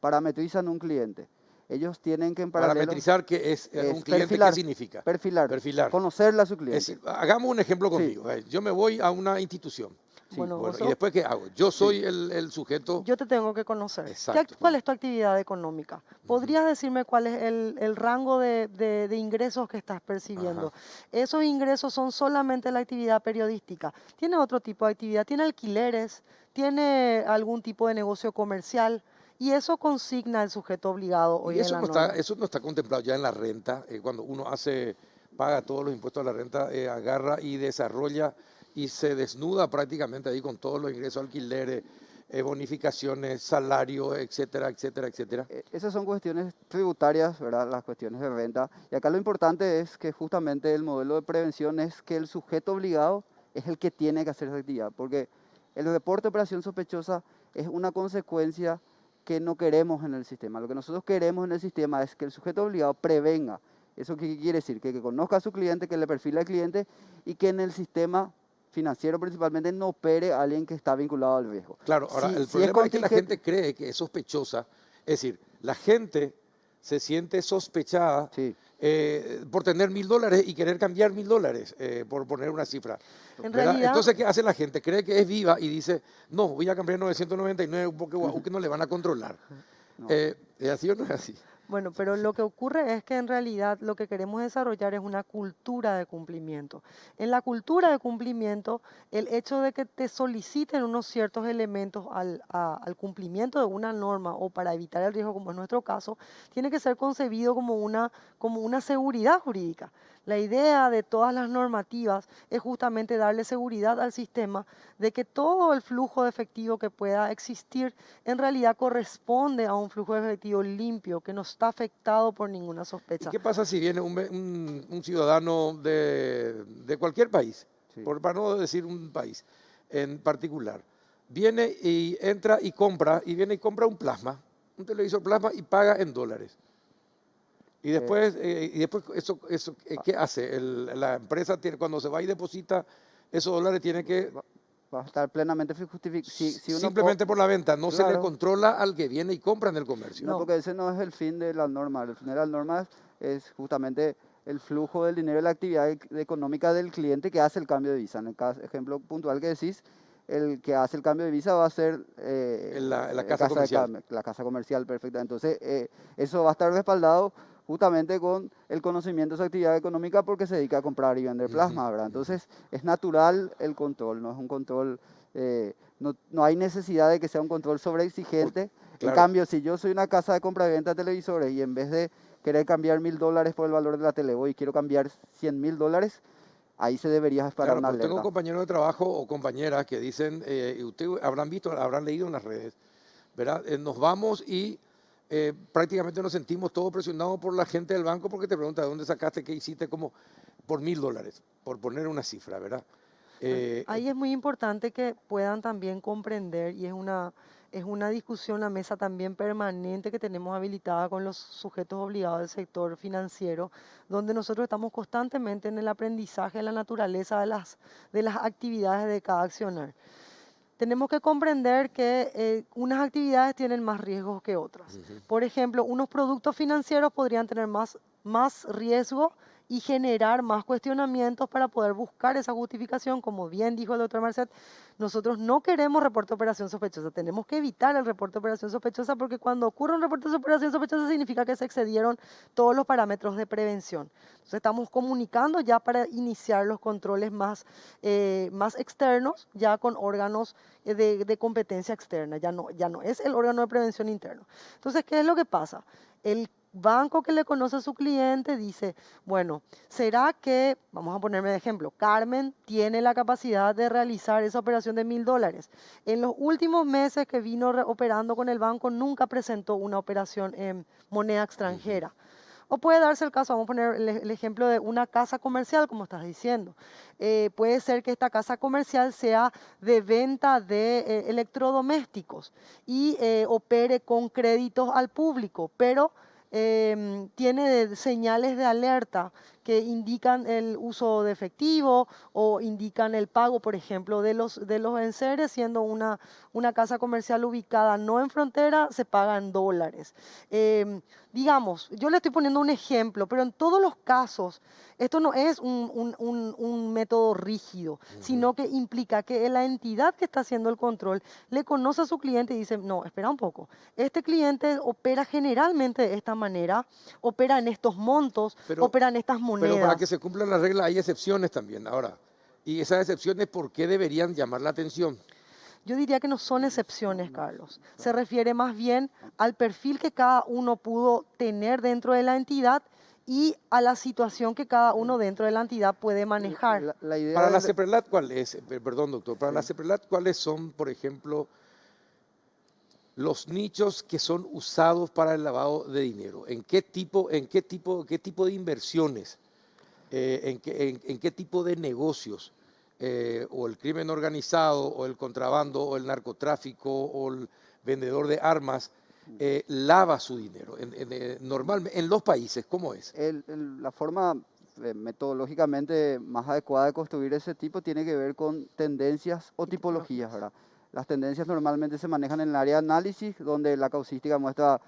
parametrizan un cliente. Ellos tienen que en paralelo... Parametrizar, ¿qué es un cliente? Perfilar, ¿Qué significa? Perfilar. Conocerle a su cliente. Es decir, hagamos un ejemplo conmigo. Sí. Yo me voy a una institución. Sí. Bueno, Bueno, vos ¿y después qué hago? Yo soy el sujeto. Yo te tengo que conocer. Exacto. ¿Cuál es tu actividad económica? ¿Podrías decirme cuál es el rango de ingresos que estás percibiendo? Ajá. Esos ingresos son solamente la actividad periodística. ¿Tiene otro tipo de actividad? ¿Tiene alquileres? ¿Tiene algún tipo de negocio comercial? Y eso consigna el sujeto obligado hoy Y en eso la no norma. está, eso no está contemplado ya en la renta. Cuando uno paga todos los impuestos a la renta, agarra y desarrolla y se desnuda prácticamente ahí con todos los ingresos, alquileres, bonificaciones, salarios, etcétera, etcétera, etcétera. Esas son cuestiones tributarias, ¿verdad? Las cuestiones de renta. Y acá lo importante es que justamente el modelo de prevención es que el sujeto obligado es el que tiene que hacer esa actividad, porque el reporte de operación sospechosa es una consecuencia que no queremos en el sistema. Lo que nosotros queremos en el sistema es que el sujeto obligado prevenga. ¿Eso qué quiere decir? Que conozca a su cliente, que le perfile al cliente y que en el sistema financiero principalmente no opere a alguien que está vinculado al riesgo. Claro, ahora Si el es problema es que la contingente- gente cree que es sospechosa. Es decir, la gente se siente sospechada Sí. por tener $1000 y querer cambiar $1000, por poner una cifra. En ¿Verdad? realidad, Entonces, ¿qué hace la gente? Cree que es viva y dice, no, voy a cambiar 999 porque guau, que no le van a controlar. No. ¿Es así o no es así? bueno, pero lo que ocurre es que en realidad lo que queremos desarrollar es una cultura de cumplimiento. En la cultura de cumplimiento, el hecho de que te soliciten unos ciertos elementos al cumplimiento de una norma o para evitar el riesgo, como es nuestro caso, tiene que ser concebido como una seguridad jurídica. La idea de todas las normativas es justamente darle seguridad al sistema de que todo el flujo de efectivo que pueda existir en realidad corresponde a un flujo de efectivo limpio, que no está afectado por ninguna ¿Y sospecha. qué pasa si viene un ciudadano de cualquier país, Sí. para no decir un país en particular? Viene y entra y compra, un plasma, un televisor plasma y paga en dólares. Y después, ¿qué hace? La empresa tiene, cuando se va y deposita esos dólares, tiene que, Va a estar plenamente justificado. Si uno simplemente por la venta, no se le Claro. controla al que viene y compra en el comercio. No, No. porque ese no es el fin de la norma. El fin de la norma es justamente el flujo del dinero y la actividad económica del cliente que hace el cambio de visa. En el ejemplo puntual que decís, el que hace el cambio de visa va a ser En la el casa comercial. la casa comercial, perfecta. Entonces, eso va a estar respaldado justamente con el conocimiento de su actividad económica porque se dedica a comprar y vender plasma, ¿verdad? Entonces, es natural el control, no es un control, no hay necesidad de que sea un control sobreexigente. En Claro. cambio, si yo soy una casa de compra y venta de televisores y en vez de querer cambiar $1000 por el valor de la tele, voy y quiero cambiar $100.000, ahí se debería disparar Claro, una pero tengo alerta. compañeros de trabajo o compañeras que dicen, y ustedes habrán visto, habrán leído en las redes, ¿verdad? Nos vamos y prácticamente nos sentimos todos presionados por la gente del banco porque te pregunta de dónde sacaste, qué hiciste, como por $1000, por poner una cifra, ¿verdad? Ahí es muy importante que puedan también comprender, y es una discusión, una mesa también permanente que tenemos habilitada con los sujetos obligados del sector financiero, donde nosotros estamos constantemente en el aprendizaje de la naturaleza de las actividades de cada accionar. Tenemos que comprender que unas actividades tienen más riesgos que otras. Por ejemplo, unos productos financieros podrían tener más riesgo y generar más cuestionamientos para poder buscar esa justificación. Como bien dijo el doctor Marcet, nosotros no queremos reporte de operación sospechosa, tenemos que evitar el reporte de operación sospechosa porque cuando ocurre un reporte de operación sospechosa significa que se excedieron todos los parámetros de prevención. Entonces estamos comunicando ya para iniciar los controles más externos, ya con órganos de competencia externa, ya no es el órgano de prevención interno. Entonces, ¿qué es lo que pasa? El banco que le conoce a su cliente dice, bueno, ¿será que, vamos a ponerme de ejemplo, Carmen tiene la capacidad de realizar esa operación de $1000? En los últimos meses que vino operando con el banco, nunca presentó una operación en moneda extranjera. O puede darse el caso, vamos a poner el ejemplo de una casa comercial, como estás diciendo. Puede ser que esta casa comercial sea de venta de electrodomésticos y opere con créditos al público, pero tiene señales de alerta que indican el uso de efectivo o indican el pago, por ejemplo, de los enseres, siendo una casa comercial ubicada no en frontera, se paga en dólares. Digamos, yo le estoy poniendo un ejemplo, pero en todos los casos, esto no es un método rígido, sino que implica que la entidad que está haciendo el control le conoce a su cliente y dice, no, espera un poco, este cliente opera generalmente de esta manera, opera en estos montos, Pero- opera en estas Pero para monedas. que se cumplan las reglas hay excepciones también. Ahora, y esas excepciones, ¿por qué deberían llamar la atención? Yo diría que no son excepciones, Carlos. Se refiere más bien al perfil que cada uno pudo tener dentro de la entidad y a la situación que cada uno dentro de la entidad puede manejar. La idea Para la del- CEPRELAT, ¿cuál es? Perdón, doctor. Para la Sí. CEPRELAT, ¿cuáles son, por ejemplo, los nichos que son usados para el lavado de dinero? ¿Qué tipo de inversiones? ¿En qué tipo de negocios? O el crimen organizado, o el contrabando, o el narcotráfico, o el vendedor de armas, lava su dinero. Normalmente, en los países, ¿cómo es? La forma metodológicamente más adecuada de construir ese tipo tiene que ver con tendencias o tipologías, ¿verdad? Las tendencias normalmente se manejan en el área de análisis, donde la causística muestra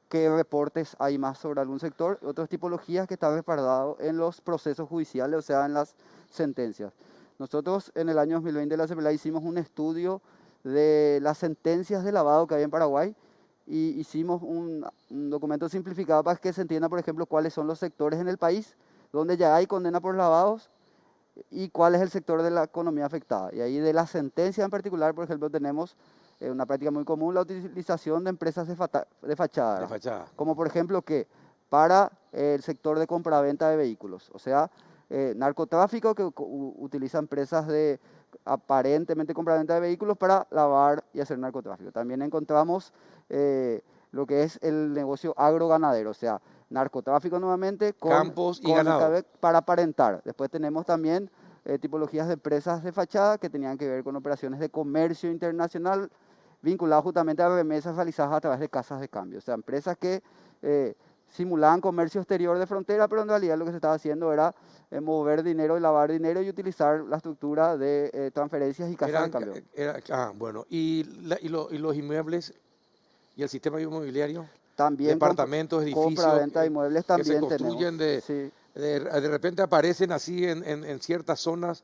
qué reportes hay más sobre algún sector, otras tipologías que están respaldados en los procesos judiciales, o sea, en las sentencias. Nosotros en el año 2020 en la CPLAI hicimos un estudio de las sentencias de lavado que hay en Paraguay y hicimos un documento simplificado para que se entienda, por ejemplo, cuáles son los sectores en el país donde ya hay condena por lavados y cuál es el sector de la economía afectada. Y ahí de la sentencia en particular, por ejemplo, tenemos una práctica muy común, la utilización de empresas de fachada. De fachada. Como por ejemplo que para el sector de compra-venta de vehículos, o sea, narcotráfico que utiliza empresas de aparentemente compra-venta de vehículos para lavar y hacer narcotráfico. También encontramos lo que es el negocio agroganadero, o sea, narcotráfico nuevamente Campos y ganado. para aparentar. Después tenemos también tipologías de empresas de fachada que tenían que ver con operaciones de comercio internacional vinculadas justamente a remesas realizadas a través de casas de cambio. O sea, empresas que simulaban comercio exterior de frontera, pero en realidad lo que se estaba haciendo era mover dinero y lavar dinero y utilizar la estructura de transferencias y casas de cambio. Bueno, y los inmuebles y el sistema inmobiliario, También departamentos, edificios compra-venta de inmuebles que se también construyen tenemos. Sí. de repente aparecen así en ciertas zonas.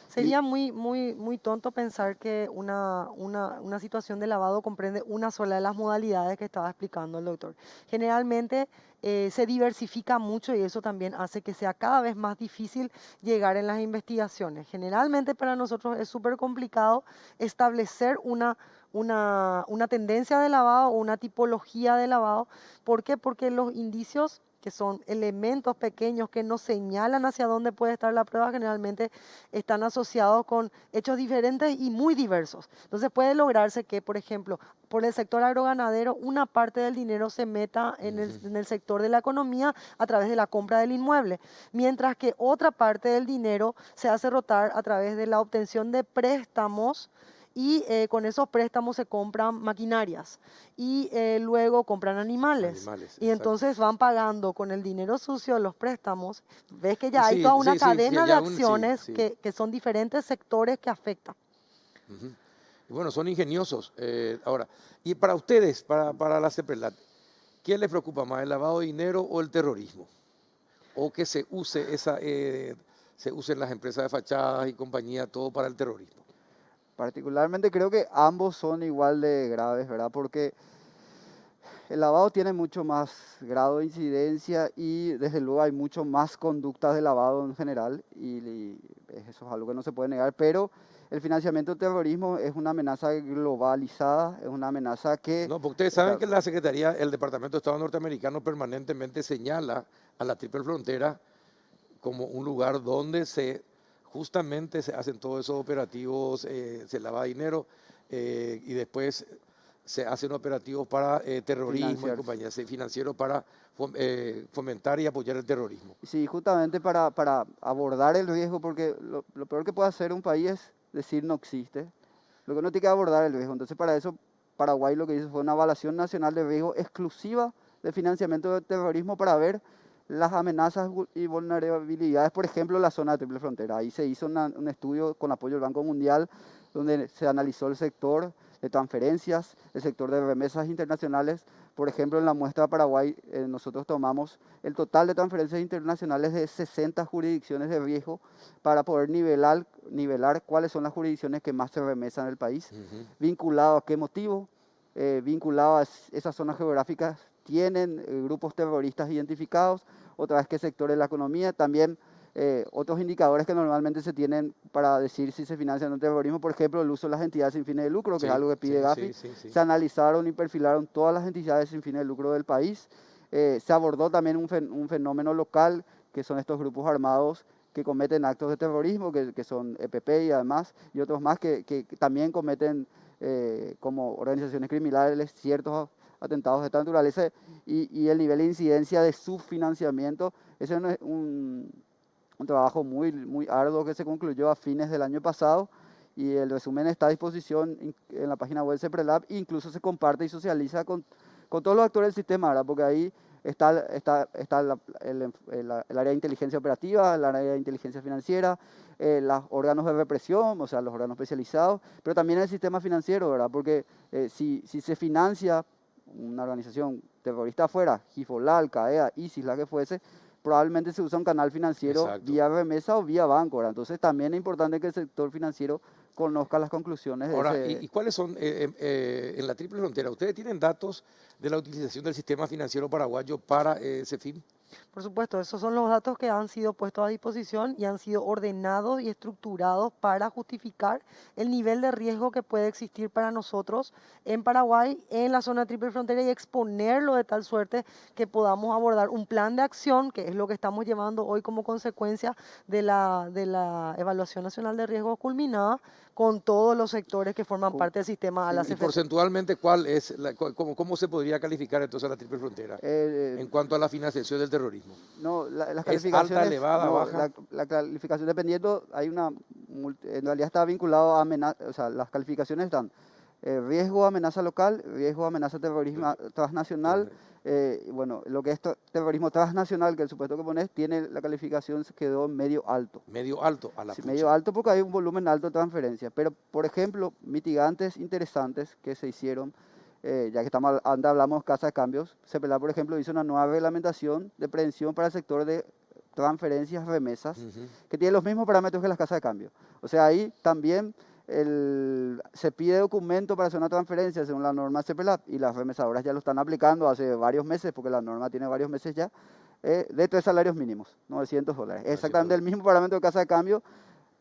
Sería muy tonto pensar que una situación de lavado comprende una sola de las modalidades que estaba explicando el doctor. Generalmente se diversifica mucho y eso también hace que sea cada vez más difícil llegar en las investigaciones. Generalmente para nosotros es súper complicado establecer una tendencia de lavado o una tipología de lavado. ¿Por qué? Porque los indicios, que son elementos pequeños que nos señalan hacia dónde puede estar la prueba, generalmente están asociados con hechos diferentes y muy diversos. Entonces puede lograrse que, por ejemplo, por el sector agroganadero, una parte del dinero se meta en el sector de la economía a través de la compra del inmueble, mientras que otra parte del dinero se hace rotar a través de la obtención de préstamos y con esos préstamos se compran maquinarias y luego compran animales. Y entonces van pagando con el dinero sucio los préstamos. Ves que ya hay toda una cadena de acciones que son diferentes sectores que afectan. Y bueno, son ingeniosos. Ahora, y para ustedes, para la CEPRELAT, ¿qué les preocupa más, el lavado de dinero o el terrorismo? O que se usen las empresas de fachadas y compañía, todo para el terrorismo. Particularmente creo que ambos son igual de graves, ¿verdad? Porque el lavado tiene mucho más grado de incidencia y desde luego hay mucho más conductas de lavado en general y eso es algo que no se puede negar, pero el financiamiento del terrorismo es una amenaza globalizada, es una amenaza que... No, porque ustedes saben que la Secretaría, el Departamento de Estado norteamericano permanentemente señala a la Triple Frontera como un lugar donde justamente se hacen todos esos operativos, se lava dinero y después se hacen operativos para terrorismo y compañías financieros para fomentar y apoyar el terrorismo. Sí, justamente para abordar el riesgo, porque lo peor que puede hacer un país es decir no existe. Lo que no tiene que abordar el riesgo. Entonces para eso Paraguay lo que hizo fue una evaluación nacional de riesgo exclusiva de financiamiento del terrorismo para ver las amenazas y vulnerabilidades, por ejemplo, en la zona de Triple Frontera. Ahí se hizo un estudio con apoyo del Banco Mundial donde se analizó el sector de transferencias, el sector de remesas internacionales. Por ejemplo, en la muestra de Paraguay nosotros tomamos el total de transferencias internacionales de 60 jurisdicciones de riesgo para poder nivelar cuáles son las jurisdicciones que más se remesan en el país, vinculado a qué motivo, vinculado a esas zonas geográficas tienen grupos terroristas identificados, otra vez qué sector de la economía, también otros indicadores que normalmente se tienen para decir si se financia o no terrorismo, por ejemplo, el uso de las entidades sin fines de lucro, que es algo que pide Gafi. Se analizaron y perfilaron todas las entidades sin fines de lucro del país. Se abordó también un fenómeno local, que son estos grupos armados que cometen actos de terrorismo, que son EPP y además, y otros más que también cometen como organizaciones criminales ciertos atentados de esta naturaleza y el nivel de incidencia de su financiamiento. Ese no es un trabajo muy arduo que se concluyó a fines del año pasado y el resumen está a disposición en la página web de CEPRELAB e incluso se comparte y socializa con todos los actores del sistema, ¿verdad? Porque ahí está el área de inteligencia operativa, el área de inteligencia financiera, los órganos de represión, o sea, los órganos especializados, pero también el sistema financiero, ¿verdad? Porque si se financia una organización terrorista afuera, Hezbollah, Al-Qaeda, ISIS, la que fuese, probablemente se usa un canal financiero Exacto. vía remesa o vía banco, ¿verdad? Entonces también es importante que el sector financiero conozca las conclusiones de Ahora, ese. ¿y cuáles son en la triple frontera? ¿Ustedes tienen datos de la utilización del sistema financiero paraguayo para ese fin? Por supuesto, esos son los datos que han sido puestos a disposición y han sido ordenados y estructurados para justificar el nivel de riesgo que puede existir para nosotros en Paraguay, en la zona triple frontera y exponerlo de tal suerte que podamos abordar un plan de acción, que es lo que estamos llevando hoy como consecuencia de la Evaluación Nacional de Riesgos culminada con todos los sectores que forman Cu- parte del sistema sí, Y ALACFT. porcentualmente, cómo se podría calificar entonces la triple frontera eh, en cuanto a la financiación del terrorismo? No, las ¿Es alta, calificaciones, elevada, no, baja? la calificación dependiendo, en realidad está vinculado a amenaza, o sea, las calificaciones están riesgo, amenaza local, riesgo, amenaza terrorismo transnacional, bueno, lo que es terrorismo transnacional, que el supuesto que pones, tiene la calificación, se quedó medio alto. Medio alto, a la Sí, pucha. medio alto porque hay un volumen alto de transferencias, pero por ejemplo, mitigantes interesantes que se hicieron, ya que hablamos de casa de cambios, CEPELAR, por ejemplo, hizo una nueva reglamentación de prevención para el sector de transferencias, remesas, Ujú. que tiene los mismos parámetros que las casas de cambio. O sea, ahí también se pide documento para hacer una transferencia según la norma CEPELAR y las remesadoras ya lo están aplicando hace varios meses, porque la norma tiene varios meses ya, de 3 salarios mínimos, $900. Exactamente el mismo parámetro de casa de cambio,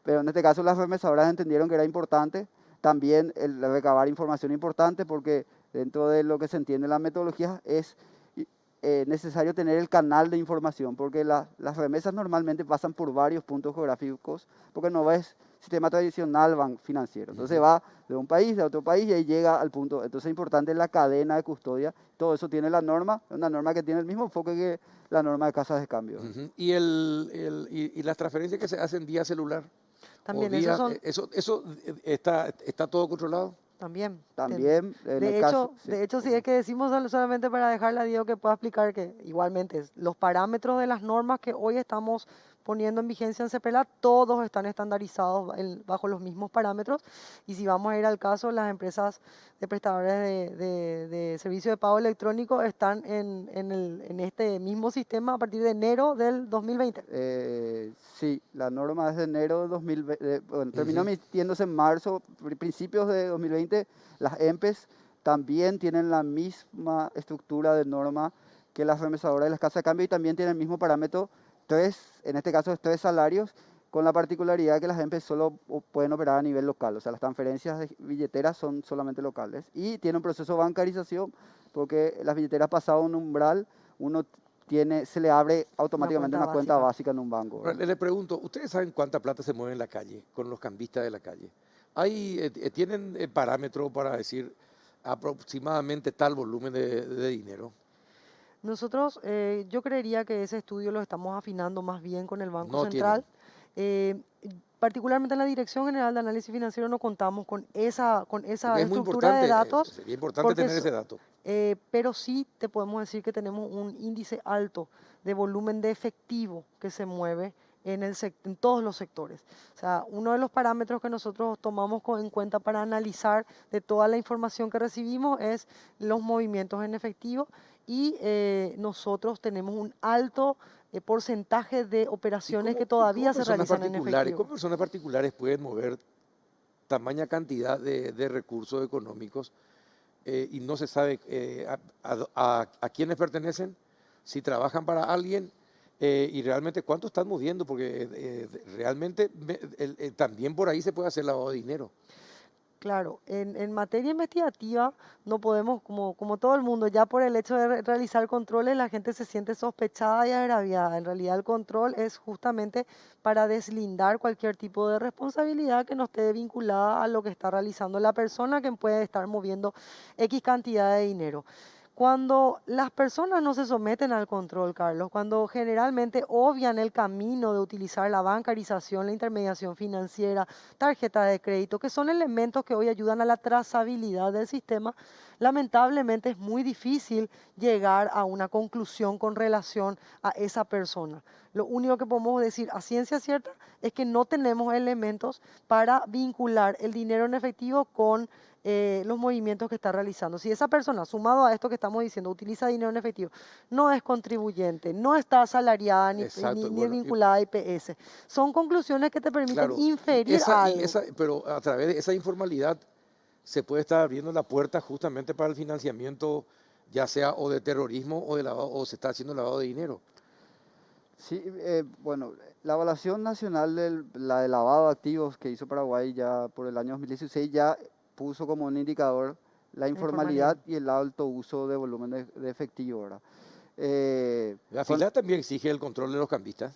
pero en este caso las remesadoras entendieron que era importante también el recabar información importante porque dentro de lo que se entiende en la metodología es necesario tener el canal de información porque las remesas normalmente pasan por varios puntos geográficos porque no es sistema tradicional financiero. Entonces va de un país, de otro país y ahí llega al punto. Entonces es importante la cadena de custodia. Todo eso tiene la norma, una norma que tiene el mismo enfoque que la norma de casas de cambio. Ujú. ¿Y, y las transferencias que se hacen vía celular? O También esos vía, son, eso está todo controlado. también. También en el De caso, hecho, sí. de hecho, si es que decimos solamente para dejarle a Diego que pueda explicar que igualmente los parámetros de las normas que hoy estamos poniendo en vigencia en CEPELA, todos están estandarizados bajo los mismos parámetros. Y si vamos a ir al caso, las empresas de prestadores de servicio de pago electrónico están en este mismo sistema a partir de enero del 2020. Sí, la norma es de enero de 2020, bueno, terminó Ujú. emitiéndose en marzo, principios de 2020. Las EMPES también tienen la misma estructura de norma que las remesadoras de las casas de cambio y también tienen el mismo parámetro, en este caso es 3 salarios, con la particularidad que las EMPES solo pueden operar a nivel local, o sea, las transferencias de billeteras son solamente locales y tiene un proceso de bancarización porque las billeteras pasado un umbral, uno se le abre Una automáticamente cuenta una cuenta básica. básica en un banco, Ahora, ¿verdad? le pregunto, ¿ustedes saben cuánta plata se mueve en la calle con los cambistas de la calle? ¿Tienen parámetro para decir aproximadamente tal volumen de dinero? Nosotros, yo creería que ese estudio lo estamos afinando más bien con el Banco No tienen. Central. Eh, Particularmente en la Dirección General de Análisis Financiero no contamos con esa Porque es muy estructura de importante, datos, sería importante porque tener ese dato. pero sí te podemos decir que tenemos un índice alto de volumen de efectivo que se mueve en todos los sectores. O sea, uno de los parámetros que nosotros tomamos en cuenta para analizar de toda la información que recibimos es los movimientos en efectivo y nosotros tenemos un alto porcentaje de operaciones que ¿Cómo todavía se personas realizan en particulares, efectivo. cómo personas particulares pueden mover tamaña cantidad de recursos económicos y no se sabe a quiénes pertenecen, si trabajan para alguien y realmente cuánto están moviendo? Porque realmente también por ahí se puede hacer lavado de dinero. Claro, en materia investigativa no podemos, como todo el mundo, ya por el hecho de realizar controles, la gente se siente sospechada y agraviada. En realidad el control es justamente para deslindar cualquier tipo de responsabilidad que no esté vinculada a lo que está realizando la persona que puede estar moviendo X cantidad de dinero. Cuando las personas no se someten al control, Carlos, cuando generalmente obvian el camino de utilizar la bancarización, la intermediación financiera, tarjeta de crédito, que son elementos que hoy ayudan a la trazabilidad del sistema, lamentablemente es muy difícil llegar a una conclusión con relación a esa persona. Lo único que podemos decir a ciencia cierta es que no tenemos elementos para vincular el dinero en efectivo con los movimientos que está realizando. Si esa persona, sumado a esto que estamos diciendo, utiliza dinero en efectivo, no es contribuyente, no está asalariada Exacto, ni bueno, vinculada a IPS. Son conclusiones que te permiten claro, inferir algo. pero a través de esa informalidad se puede estar abriendo la puerta justamente para el financiamiento, ya sea o de terrorismo o de lavado, o se está haciendo lavado de dinero. Sí, bueno, la evaluación nacional la de lavado de activos que hizo Paraguay ya por el año 2016 ya puso como un indicador la informalidad y el alto uso de volumen de efectivo, ¿verdad? La fila también exige el control de los cambistas.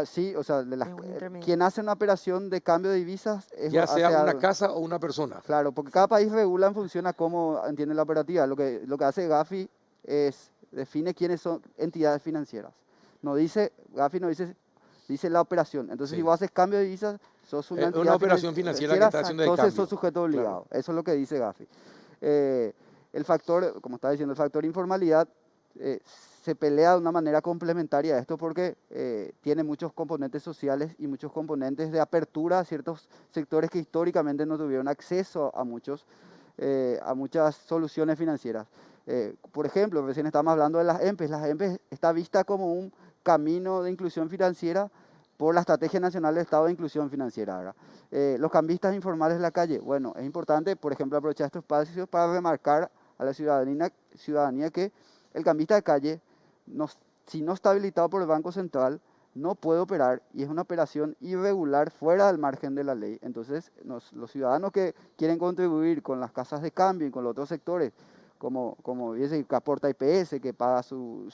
Sí, o sea, Es un intermedio. quien hace una operación de cambio de divisas Ya sea una algo. casa o una persona. Claro, porque cada país regula en función a cómo entiende la operativa. Lo que hace Gafi es define quiénes son entidades financieras. Gafi no dice la operación. Entonces, Sí. si vos haces cambio de divisas, sos una entidad Una operación financiera que está haciendo de entonces cambio. sos sujeto obligado. Claro. Eso es lo que dice Gafi. El factor, como estaba diciendo, el factor informalidad se pelea de una manera complementaria a esto porque tiene muchos componentes sociales y muchos componentes de apertura a ciertos sectores que históricamente no tuvieron acceso a muchas soluciones financieras. Por ejemplo, recién estábamos hablando de las EMPES. Las EMPES está vista como un camino de inclusión financiera por la Estrategia Nacional de Estado de Inclusión Financiera, ¿verdad? Los cambistas informales de la calle. Bueno, es importante, por ejemplo, aprovechar estos espacios para remarcar a la ciudadanía que el cambista de calle, si no está habilitado por el Banco Central, no puede operar y es una operación irregular fuera del margen de la ley. Entonces, los ciudadanos que quieren contribuir con las casas de cambio y con los otros sectores, como dice, que aporta IPS, que paga su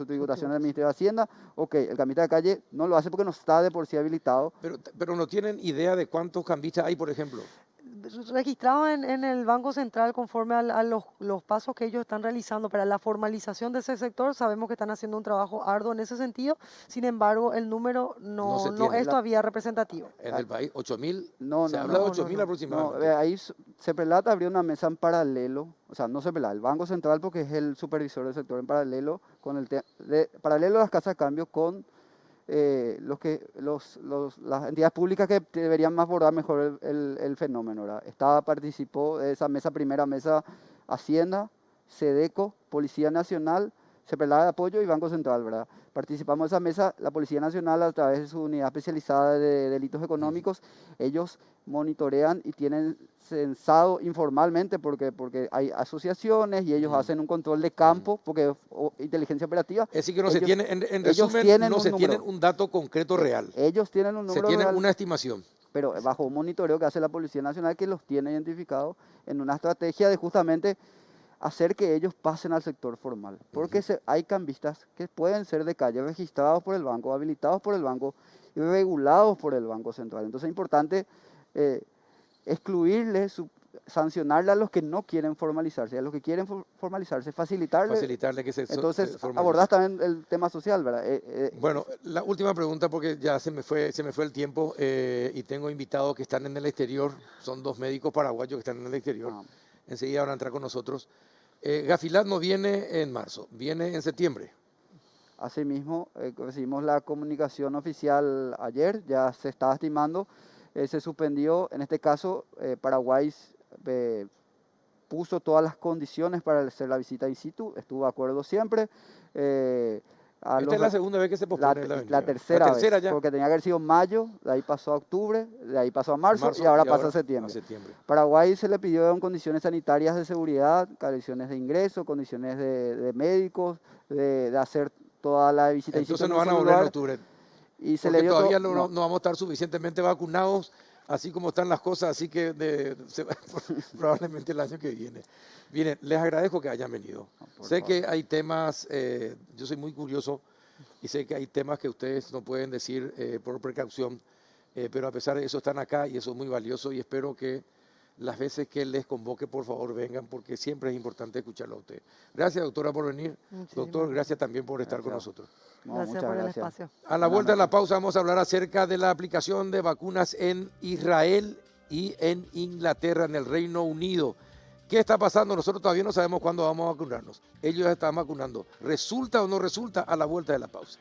tributación al Ministerio de Hacienda, ok, el cambista de calle no lo hace porque no está de por sí habilitado. Pero no tienen idea de cuántos cambistas hay, por ejemplo. Registrado en el Banco Central conforme a los pasos que ellos están realizando para la formalización de ese sector. Sabemos que están haciendo un trabajo arduo en ese sentido. Sin embargo, el número No se no tiene. es todavía representativo. En el país, 8.000. No, Se no, habla de no, 8.000 no. aproximadamente. No, ahí CEPRELAT abrió una mesa en paralelo, o sea, no CEPRELAT, el Banco Central porque es el supervisor del sector en paralelo, paralelo a las casas de cambio con las entidades públicas que deberían más abordar mejor el fenómeno, ¿verdad? Participó de esa mesa, primera mesa, Hacienda, SEDECO, Policía Nacional, CEPRELAT de Apoyo y Banco Central, ¿verdad? Participamos de esa mesa, la Policía Nacional a través de su unidad especializada de delitos económicos, ellos monitorean y tienen censado informalmente porque hay asociaciones y ellos hacen un control de campo, porque inteligencia operativa. Es decir, que no se ellos- tiene, en ellos resumen, tienen no un se número. tienen un dato concreto real. Ellos tienen un Se número tiene real, una estimación. pero bajo un monitoreo que hace la Policía Nacional que los tiene identificados en una estrategia de justamente hacer que ellos pasen al sector formal. Porque hay cambistas que pueden ser de calle, registrados por el banco, habilitados por el banco y regulados por el Banco Central. Entonces es importante excluirles, sancionarle a los que no quieren formalizarse, a los que quieren formalizarse, Facilitarle que se Entonces formalice. abordás también el tema social, ¿verdad? Bueno, la última pregunta, porque ya se me fue el tiempo y tengo invitados que están en el exterior, son 2 médicos paraguayos que están en el exterior. Enseguida van a entrar con nosotros. Gafilat no viene en marzo, viene en septiembre. Asimismo, recibimos la comunicación oficial ayer, ya se estaba estimando, se suspendió, en este caso Paraguay puso todas las condiciones para hacer la visita in situ, estuvo de acuerdo siempre. Esta es la segunda vez que se pospone la venida. La tercera vez, ya. porque tenía que haber sido mayo, de ahí pasó a octubre, de ahí pasó a marzo y ahora pasa a septiembre. Paraguay se le pidió en condiciones sanitarias de seguridad, condiciones de ingreso, condiciones de médicos, de hacer toda la visita in situ. Entonces no van a volver en octubre. Y se porque le dio todavía no vamos a estar suficientemente vacunados, así como están las cosas, así que probablemente el año que viene. Bien, les agradezco que hayan venido. Sé que hay temas, yo soy muy curioso y sé que hay temas que ustedes no pueden decir por precaución, pero a pesar de eso están acá y eso es muy valioso y espero que las veces que les convoque, por favor, vengan, porque siempre es importante escucharlo a usted. Gracias, doctora, por venir. Doctor, gracias también por estar con nosotros. Gracias por el espacio. A la vuelta de la pausa vamos a hablar acerca de la aplicación de vacunas en Israel y en Inglaterra, en el Reino Unido. ¿Qué está pasando? Nosotros todavía no sabemos cuándo vamos a vacunarnos. Ellos ya están vacunando. ¿Resulta o no resulta? A la vuelta de la pausa.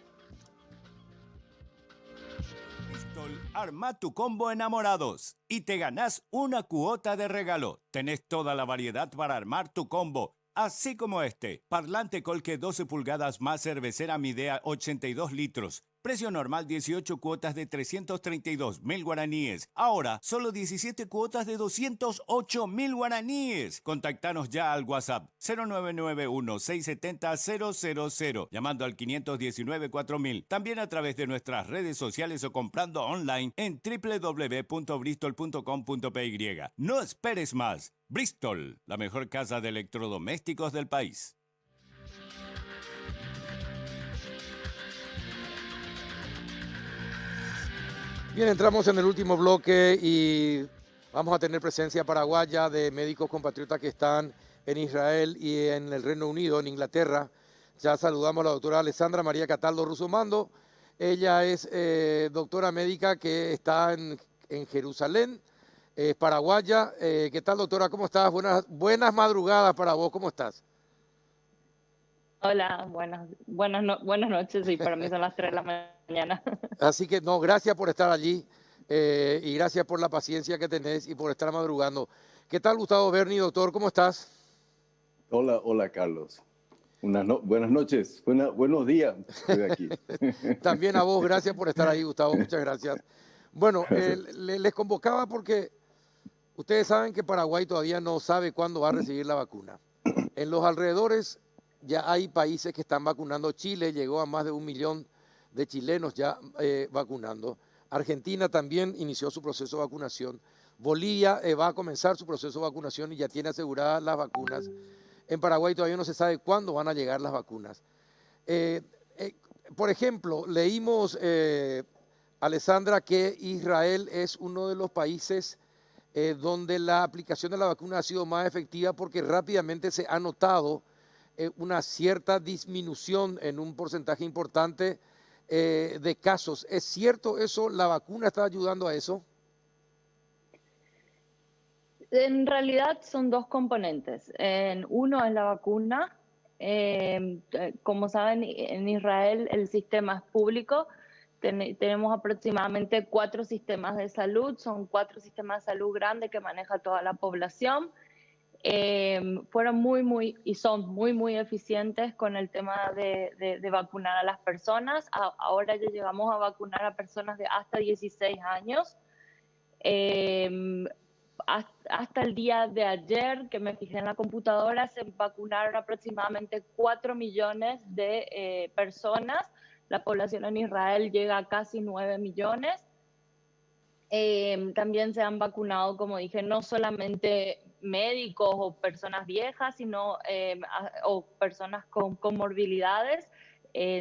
Bristol, arma tu combo enamorados y te ganás una cuota de regalo. Tenés toda la variedad para armar tu combo, así como este. Parlante Colque 12 pulgadas más cervecera Midea 82 litros. Precio normal 18 cuotas de 332.000 guaraníes. Ahora solo 17 cuotas de 208.000 guaraníes. Contactanos ya al WhatsApp 0991-670-000, llamando al 519-4000. También a través de nuestras redes sociales o comprando online en www.bristol.com.py. No esperes más. Bristol, la mejor casa de electrodomésticos del país. Bien, entramos en el último bloque y vamos a tener presencia paraguaya de médicos compatriotas que están en Israel y en el Reino Unido, en Inglaterra. Ya saludamos a la doctora Alessandra María Cataldo Rusomando. Ella es doctora médica que está en Jerusalén, es paraguaya. ¿Qué tal, doctora? ¿Cómo estás? Buenas madrugadas para vos. ¿Cómo estás? Hola, buenas noches, y para mí son las 3 de la mañana. Así que no, gracias por estar allí y gracias por la paciencia que tenés y por estar madrugando. ¿Qué tal, Gustavo Berni, doctor? ¿Cómo estás? Hola Carlos. Buenas noches, buenos días. Estoy aquí. También a vos, gracias por estar ahí, Gustavo, muchas gracias. Bueno, les convocaba porque ustedes saben que Paraguay todavía no sabe cuándo va a recibir la vacuna. En los alrededores ya hay países que están vacunando. Chile llegó a más de 1 millón de chilenos ya vacunando. Argentina también inició su proceso de vacunación. Bolivia va a comenzar su proceso de vacunación y ya tiene aseguradas las vacunas. En Paraguay todavía no se sabe cuándo van a llegar las vacunas. Por ejemplo, leímos, Alessandra, que Israel es uno de los países donde la aplicación de la vacuna ha sido más efectiva porque rápidamente se ha notado una cierta disminución en un porcentaje importante de casos. ¿Es cierto eso? ¿La vacuna está ayudando a eso? En realidad son dos componentes. Uno es la vacuna. Como saben, en Israel el sistema es público. Tenemos aproximadamente 4 sistemas de salud. Son 4 sistemas de salud grandes que maneja toda la población. Fueron son muy eficientes con el tema de vacunar a las personas. Ahora ya llegamos a vacunar a personas de hasta 16 años. Hasta el día de ayer, que me fijé en la computadora, se vacunaron aproximadamente 4 millones de personas. La población en Israel llega a casi 9 millones. También se han vacunado, como dije, no solamente médicos o personas viejas, sino o personas con comorbilidades,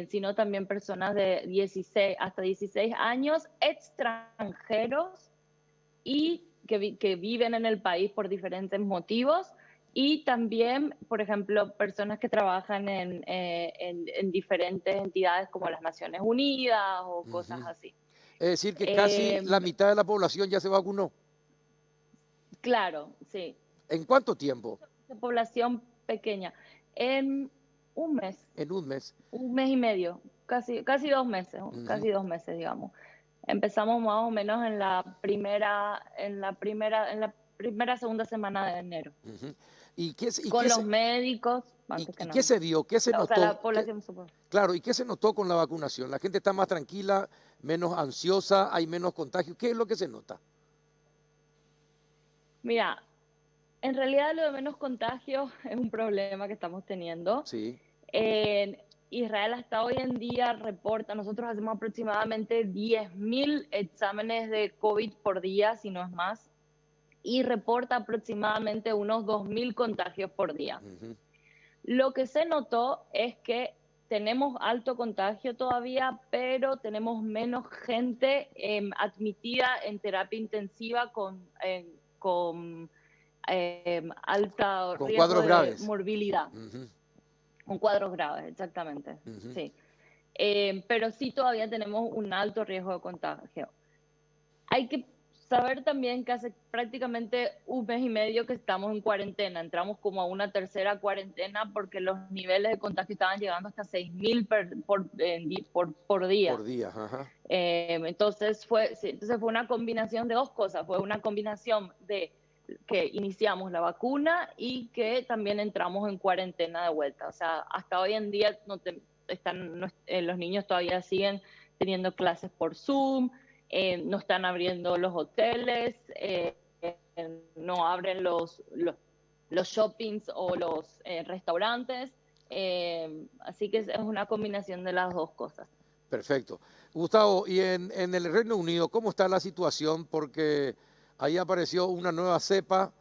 sino también personas de hasta 16 años, extranjeros y que viven en el país por diferentes motivos, y también, por ejemplo, personas que trabajan en diferentes entidades como las Naciones Unidas o cosas así. Es decir, que casi la mitad de la población ya se vacunó. Claro, sí. ¿En cuánto tiempo? La población pequeña. En un mes. En un mes. Un mes y medio. Casi 2 meses. Casi 2 meses, digamos. Empezamos más o menos en la primera, segunda semana de enero. Con los médicos. ¿Y qué se vio? ¿Qué se notó? O sea, la población Claro, ¿y qué se notó con la vacunación? ¿La gente está más tranquila, menos ansiosa, hay menos contagios? ¿Qué es lo que se nota? Mira, en realidad lo de menos contagios es un problema que estamos teniendo. Sí. Israel hasta hoy en día reporta, nosotros hacemos aproximadamente 10.000 exámenes de COVID por día, si no es más, y reporta aproximadamente unos 2.000 contagios por día. Lo que se notó es que tenemos alto contagio todavía, pero tenemos menos gente admitida en terapia intensiva con alta con riesgo cuadros de graves. morbilidad. Con cuadros graves, exactamente. Sí. Pero sí todavía tenemos un alto riesgo de contagio. Hay que saber también que hace prácticamente un mes y medio que estamos en cuarentena. Entramos como a una tercera cuarentena porque los niveles de contagio estaban llegando hasta 6.000 por día. Por día, ajá. Entonces fue una combinación de dos cosas. Fue una combinación de que iniciamos la vacuna y que también entramos en cuarentena de vuelta. O sea, hasta hoy en día los niños todavía siguen teniendo clases por Zoom, no están abriendo los hoteles, no abren los shoppings o los restaurantes. Así que es una combinación de las dos cosas. Perfecto. Gustavo, y en el Reino Unido, ¿cómo está la situación? Porque ahí apareció una nueva cepa,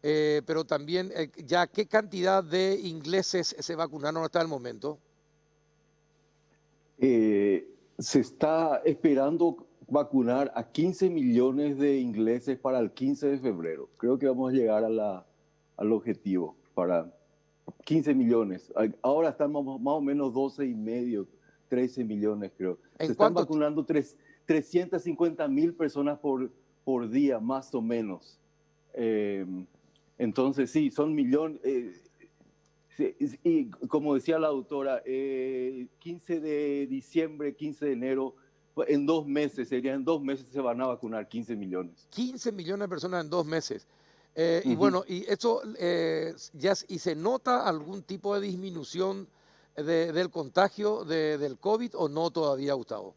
pero también ya qué cantidad de ingleses se vacunaron hasta el momento. Se está esperando vacunar a 15 millones de ingleses para el 15 de febrero. Creo que vamos a llegar al objetivo para 15 millones. Ahora estamos más o menos 12 y medio, 13 millones creo. Se están vacunando 350.000 personas por día, más o menos. Entonces sí, son millones. Y como decía la doctora, 15 de diciembre, 15 de enero, en 2 meses se van a vacunar 15 millones. 15 millones de personas en 2 meses. Y bueno, y eso ¿y se nota algún tipo de disminución del contagio del COVID o no todavía, Gustavo?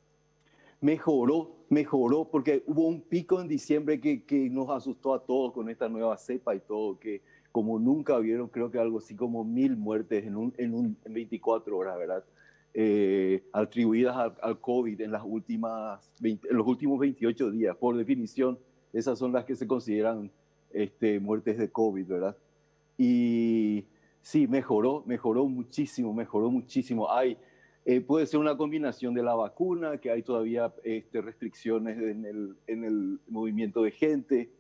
Mejoró porque hubo un pico en diciembre que nos asustó a todos con esta nueva cepa y todo, que como nunca vieron, creo que algo así como 1.000 muertes en 24 horas, ¿verdad? Atribuidas al COVID en los últimos 28 días. Por definición, esas son las que se consideran muertes de COVID, ¿verdad? Y sí, mejoró muchísimo. Puede ser una combinación de la vacuna, que hay todavía restricciones en el movimiento de gente,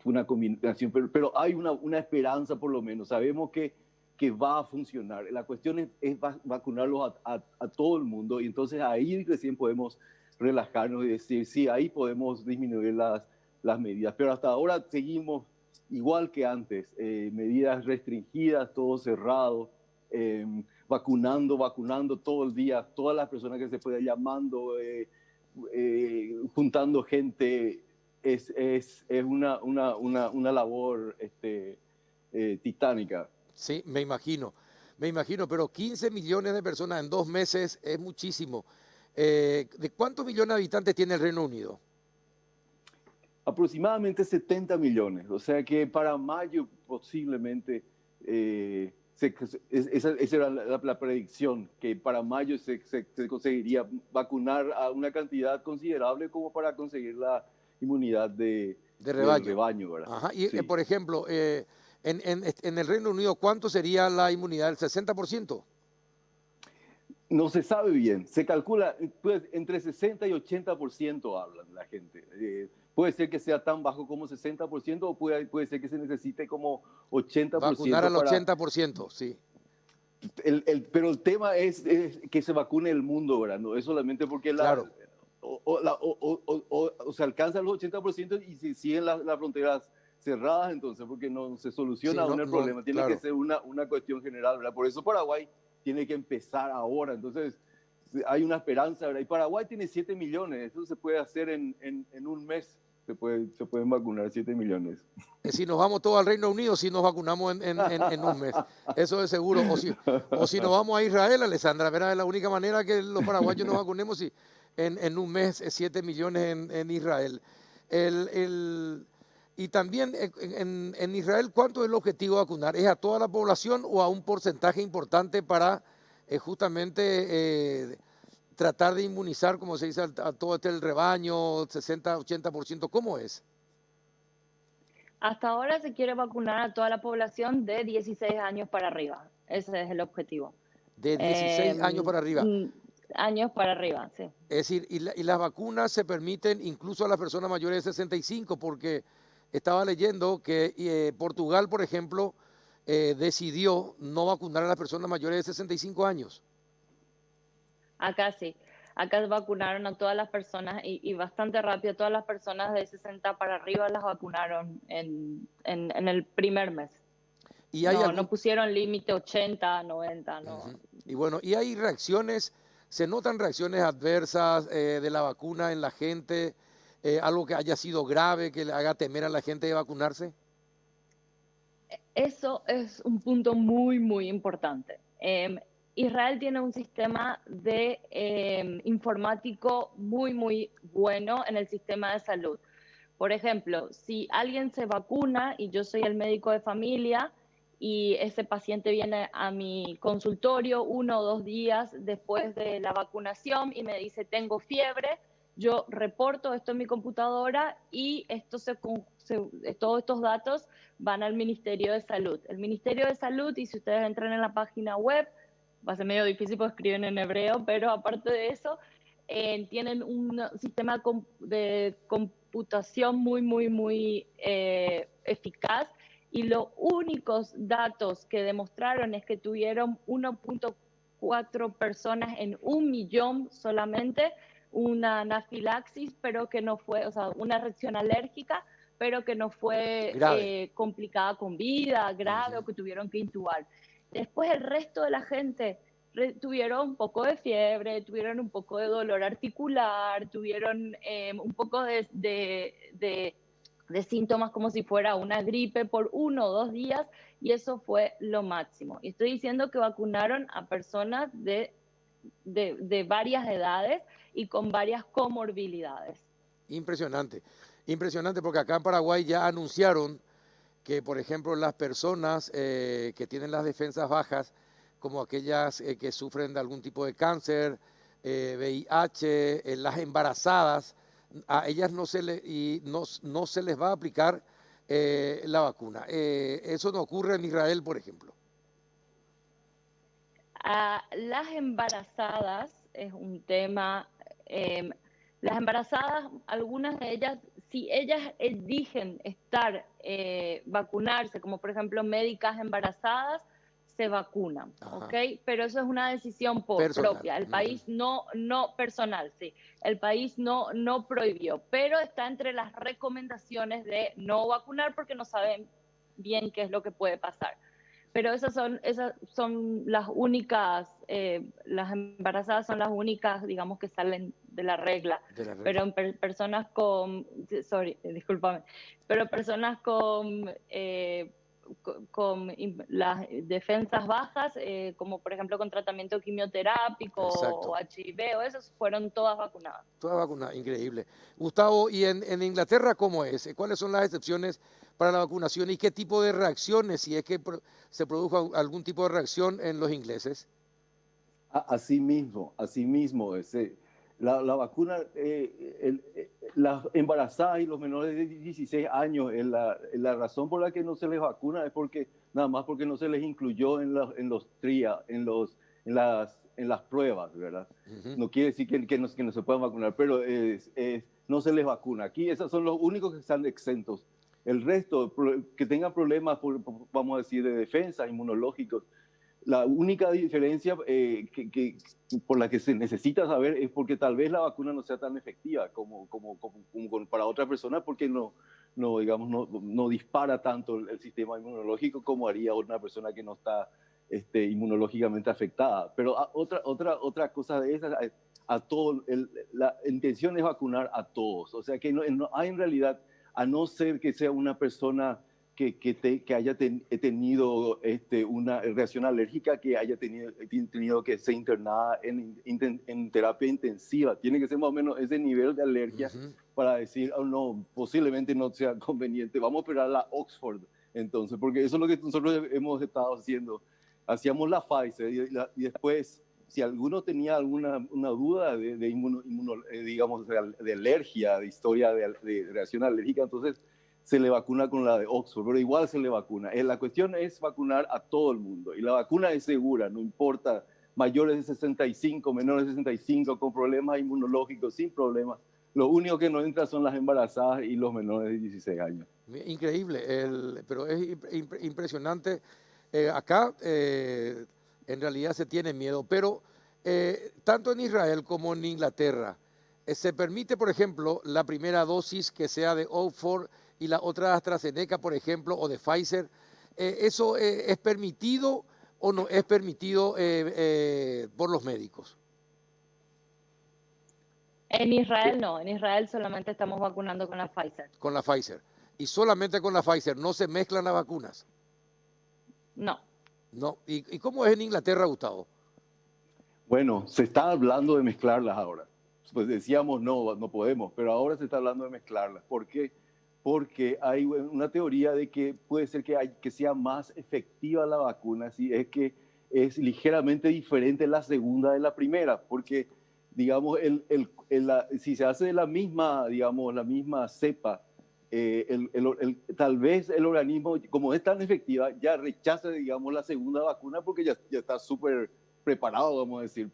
una combinación, pero hay una esperanza por lo menos. Sabemos que va a funcionar. La cuestión es vacunarlos a todo el mundo y entonces ahí recién podemos relajarnos y decir, sí, ahí podemos disminuir las medidas. Pero hasta ahora seguimos igual que antes, medidas restringidas, todo cerrado, vacunando todo el día, todas las personas que se puedan, llamando, juntando gente. Es una labor titánica. Sí, me imagino, pero 15 millones de personas en 2 meses es muchísimo. ¿De cuántos millones de habitantes tiene el Reino Unido? Aproximadamente 70 millones, o sea que para mayo posiblemente, esa era la predicción, que para mayo se conseguiría vacunar a una cantidad considerable como para conseguir la inmunidad del rebaño, ¿verdad? Ajá. Y, sí. Por ejemplo, en el Reino Unido, ¿cuánto sería la inmunidad? ¿El 60%? No se sabe bien, se calcula pues, entre 60 y 80% hablan la gente. Puede ser que sea tan bajo como 60% o puede ser que se necesite como 80%. Vacunar al 80%, sí. Pero el tema es que se vacune el mundo, ¿verdad? No es solamente porque claro. o se alcanza los 80% y se siguen las fronteras cerradas, entonces, porque no se soluciona aún el problema. Tiene que ser una cuestión general, ¿verdad? Por eso Paraguay tiene que empezar ahora. Entonces, hay una esperanza, ¿verdad? Y Paraguay tiene 7 millones. Eso se puede hacer en un mes. Se pueden vacunar 7 millones. Si nos vamos todos al Reino Unido, si nos vacunamos en un mes. Eso es seguro. O si nos vamos a Israel, Alessandra, verá, es la única manera que los paraguayos nos vacunemos si en un mes 7 millones en Israel. Y también en Israel, ¿cuánto es el objetivo de vacunar? ¿Es a toda la población o a un porcentaje importante para justamente tratar de inmunizar, como se dice, a todo el rebaño, 60, 80%? ¿Cómo es? Hasta ahora se quiere vacunar a toda la población de 16 años para arriba. Ese es el objetivo. De 16 años para arriba. Años para arriba, sí. Es decir, y las vacunas se permiten incluso a las personas mayores de 65, porque estaba leyendo que Portugal, por ejemplo, decidió no vacunar a las personas mayores de 65 años. Acá sí. Acá vacunaron a todas las personas y bastante rápido, todas las personas de 60 para arriba las vacunaron en el primer mes. ¿Y hay No pusieron límite 80, 90, no. Ujú. Y bueno, ¿y hay reacciones? ¿Se notan reacciones adversas de la vacuna en la gente? ¿Algo que haya sido grave, que le haga temer a la gente de vacunarse? Eso es un punto muy, muy importante. Israel tiene un sistema de informático muy, muy bueno en el sistema de salud. Por ejemplo, si alguien se vacuna y yo soy el médico de familia y ese paciente viene a mi consultorio 1 o 2 días después de la vacunación y me dice tengo fiebre, yo reporto esto en mi computadora y todos estos datos van al Ministerio de Salud. El Ministerio de Salud, y si ustedes entran en la página web, va a ser medio difícil porque escriben en hebreo, pero aparte de eso, tienen un sistema de computación muy, muy, muy eficaz, y los únicos datos que demostraron es que tuvieron 1.4 personas en 1 millón solamente una anafilaxis, pero que no fue, o sea, una reacción alérgica, pero que no Grave. fue complicada con vida, grave, o que tuvieron que intubar. Después el resto de la gente tuvieron un poco de fiebre, tuvieron un poco de dolor articular, tuvieron un poco de síntomas como si fuera una gripe por 1 o 2 días, y eso fue lo máximo. Y estoy diciendo que vacunaron a personas de varias edades y con varias comorbilidades. Impresionante. Impresionante porque acá en Paraguay ya anunciaron que, por ejemplo, las personas que tienen las defensas bajas, como aquellas que sufren de algún tipo de cáncer, VIH, las embarazadas, a ellas no se les va a aplicar la vacuna. Eso no ocurre en Israel, por ejemplo. A las embarazadas es un tema, las embarazadas, algunas de ellas, si ellas eligen vacunarse, como por ejemplo médicas embarazadas, se vacunan, ¿ok? Pero eso es una decisión propia. El país no personal, sí. El país no prohibió, pero está entre las recomendaciones de no vacunar porque no saben bien qué es lo que puede pasar. Pero esas son las únicas, las embarazadas son las únicas, digamos, que salen de la regla. Pero en personas discúlpame, pero personas con las defensas bajas, como por ejemplo con tratamiento quimioterápico o HIV, o esos fueron todas vacunadas. Todas vacunadas, increíble. Gustavo, ¿y en Inglaterra cómo es? ¿Cuáles son las excepciones para la vacunación y qué tipo de reacciones, si es que se produjo algún tipo de reacción en los ingleses? Así mismo, la vacuna, las embarazadas y los menores de 16 años, la razón por la que no se les vacuna es porque nada más porque no se les incluyó en las pruebas, ¿verdad? No quiere decir que no se puedan vacunar, pero no se les vacuna. Aquí esos son los únicos que están exentos. El resto, que tengan problemas, vamos a decir, de defensa, inmunológicos, la única diferencia por la que se necesita saber es porque tal vez la vacuna no sea tan efectiva como para otra persona, porque no dispara tanto el sistema inmunológico como haría una persona que no está inmunológicamente afectada. Pero otra cosa de esas, la intención es vacunar a todos. O sea que no hay en realidad, a no ser que sea una persona que haya tenido una reacción alérgica, que haya tenido que ser internada en terapia intensiva. Tiene que ser más o menos ese nivel de alergia para decir, oh, no, posiblemente no sea conveniente. Vamos a esperar la Oxford, entonces, porque eso es lo que nosotros hemos estado haciendo. Hacíamos la Pfizer y después, si alguno tenía alguna duda digamos, de alergia, de historia de reacción alérgica, entonces se le vacuna con la de Oxford, pero igual se le vacuna. La cuestión es vacunar a todo el mundo, y la vacuna es segura, no importa, mayores de 65, menores de 65, con problemas inmunológicos, sin problemas. Lo único que no entra son las embarazadas y los menores de 16 años. Increíble, pero es impresionante. Acá en realidad se tiene miedo, pero Tanto en Israel como en Inglaterra, se permite, por ejemplo, la primera dosis que sea de Oxford y la otra de AstraZeneca, por ejemplo, o de Pfizer. ¿Eso es permitido o no es permitido por los médicos? En Israel no, en Israel solamente estamos vacunando con la Pfizer. Con la Pfizer. Y solamente con la Pfizer, no se mezclan las vacunas. No. No. ¿Y cómo es en Inglaterra, Gustavo? Bueno, se está hablando de mezclarlas ahora. Pues decíamos no podemos, pero ahora se está hablando de mezclarlas. ¿Por qué? Porque hay una teoría de que puede ser que sea más efectiva la vacuna si es que es ligeramente diferente la segunda de la primera, porque digamos, si se hace de la misma, digamos, la misma cepa, tal vez el organismo, como es tan efectiva, ya rechaza, digamos, la segunda vacuna porque ya está súper preparado, vamos a decir,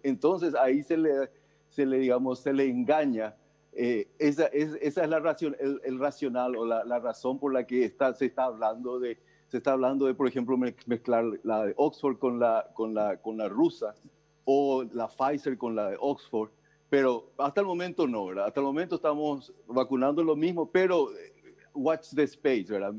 entonces ahí se le engaña. Esa es la el racional o la razón por la que se está hablando de, por ejemplo, mezclar la de Oxford con la rusa, o la Pfizer con la de Oxford, pero hasta el momento no, ¿verdad? Hasta el momento estamos vacunando lo mismo, pero watch the space, ¿verdad?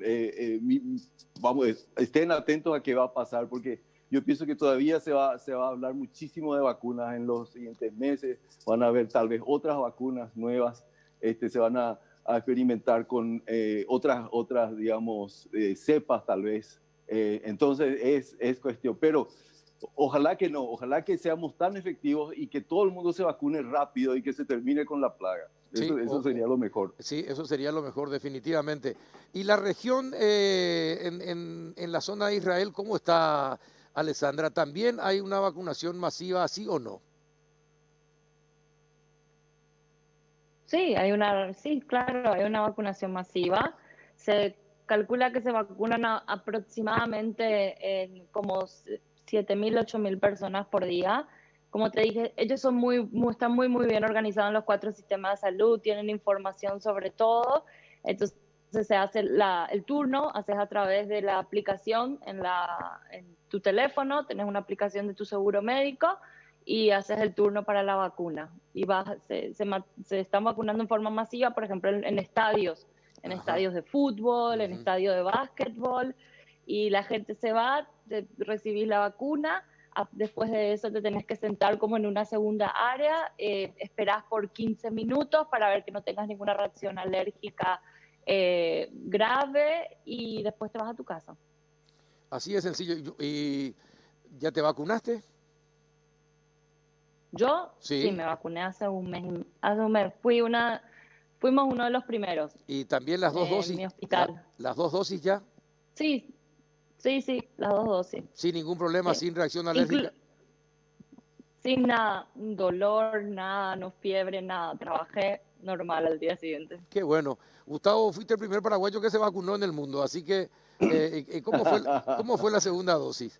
Vamos, estén atentos a qué va a pasar, porque yo pienso que todavía se va a hablar muchísimo de vacunas en los siguientes meses, van a haber tal vez otras vacunas nuevas, se van a experimentar con otras digamos, cepas tal vez, entonces es cuestión, pero ojalá que no, ojalá que seamos tan efectivos y que todo el mundo se vacune rápido y que se termine con la plaga. Eso sería lo mejor. Sí, eso sería lo mejor definitivamente. ¿Y la región en la zona de Israel, cómo está, Alessandra? ¿También hay una vacunación masiva, sí o no? Sí, sí, claro, hay una vacunación masiva. Se calcula que se vacunan aproximadamente en como 7.000, 8.000 personas por día. Como te dije, ellos están muy bien organizados en los 4 sistemas de salud, tienen información sobre todo. Entonces se hace el turno, haces a través de la aplicación en tu teléfono, tenés una aplicación de tu seguro médico y haces el turno para la vacuna. Y se están vacunando en forma masiva, por ejemplo, en estadios, estadios de fútbol, en estadios de básquetbol, y la gente se va, recibís la vacuna, después de eso te tenés que sentar como en una segunda área, esperás por 15 minutos para ver que no tengas ninguna reacción alérgica grave y después te vas a tu casa. Así de sencillo. ¿Y ya te vacunaste? Yo sí me vacuné hace un mes. Fuimos uno de los primeros. ¿Y también las 2 dosis? En mi hospital. ¿Las 2 dosis ya? Sí, las 2 dosis. ¿Sin ningún problema, sin reacción alérgica? Sin nada, dolor, nada, no fiebre, nada. Trabajé normal al día siguiente. Qué bueno. Gustavo, fuiste el primer paraguayo que se vacunó en el mundo, así que ¿cómo fue la segunda dosis?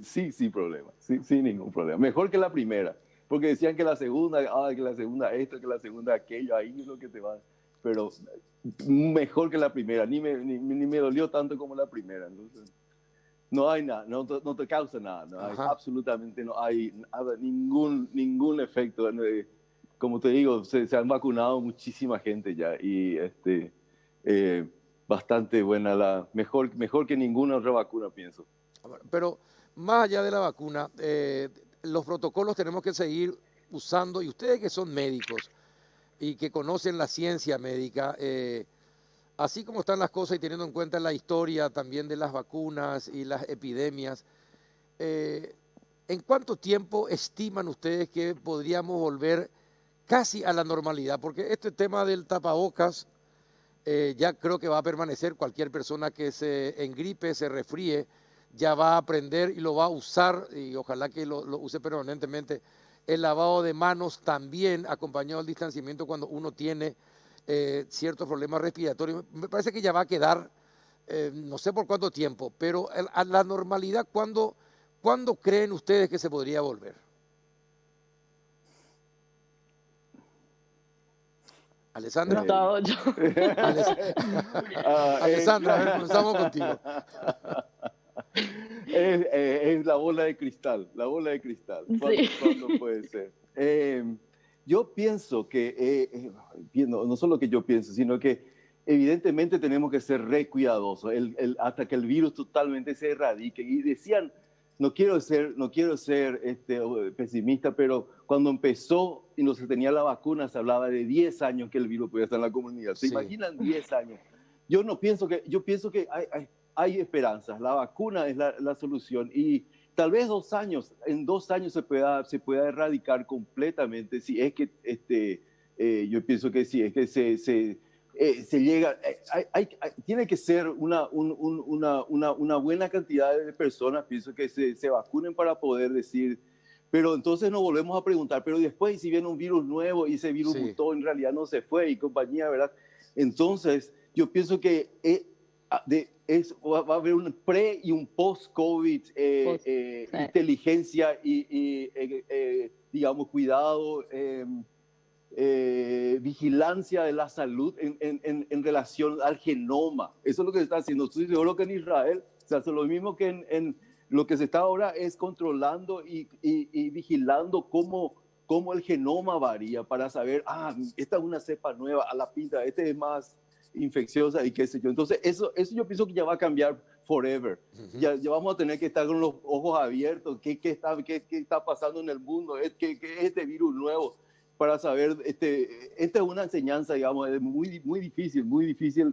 Sí, sin problema, sin ningún problema. Mejor que la primera, porque decían que la segunda esto, que la segunda aquello, ahí es lo que te va. Pero mejor que la primera, ni me dolió tanto como la primera. Entonces, no hay nada, no te causa nada, absolutamente no hay ningún efecto. Como te digo, se han vacunado muchísima gente ya y bastante buena, mejor que ninguna otra vacuna, pienso. Pero más allá de la vacuna, los protocolos tenemos que seguir usando, y ustedes que son médicos y que conocen la ciencia médica, así como están las cosas y teniendo en cuenta la historia también de las vacunas y las epidemias, ¿en cuánto tiempo estiman ustedes que podríamos volver casi a la normalidad? Porque este tema del tapabocas ya creo que va a permanecer. Cualquier persona que se engripe, se resfríe, ya va a aprender y lo va a usar, y ojalá que lo use permanentemente. El lavado de manos también, acompañado del distanciamiento cuando uno tiene ciertos problemas respiratorios. Me parece que ya va a quedar, no sé por cuánto tiempo, pero a la normalidad, ¿cuándo creen ustedes que se podría volver? ¿Alessandra? No, Alessandra, a ver, comenzamos contigo. Es la bola de cristal, la bola de cristal. Sí. ¿Cuándo puede ser? Yo pienso que, no solo que yo pienso, sino que evidentemente tenemos que ser re cuidadosos hasta que el virus totalmente se erradique. Y decían, no quiero ser pesimista, pero cuando empezó y no se tenía la vacuna, se hablaba de 10 años que el virus podía estar en la comunidad. ¿Se Sí. imaginan 10 años? Yo pienso que hay esperanzas. La vacuna es la solución y tal vez en 2 años se pueda erradicar completamente. Si es que, yo pienso que sí, es que se llega, tiene que ser una buena cantidad de personas, pienso que se vacunen para poder decir, pero entonces nos volvemos a preguntar, pero después si viene un virus nuevo y ese virus Sí. mutó, en realidad no se fue y compañía, ¿verdad? Entonces yo pienso que va a haber un pre y un post-COVID, Sí. inteligencia y digamos, cuidado, vigilancia de la salud en relación al genoma. Eso es lo que se está haciendo. Estoy seguro que en Israel se hace lo mismo que en lo que se está ahora es controlando y vigilando cómo el genoma varía para saber, esta es una cepa nueva, a la pinta, este es más infecciosa y qué sé yo. Entonces, eso yo pienso que ya va a cambiar forever. Ujú. Ya vamos a tener que estar con los ojos abiertos. ¿Qué está pasando en el mundo? ¿Qué es este virus nuevo? Para saber, esta es una enseñanza, digamos, muy, muy difícil,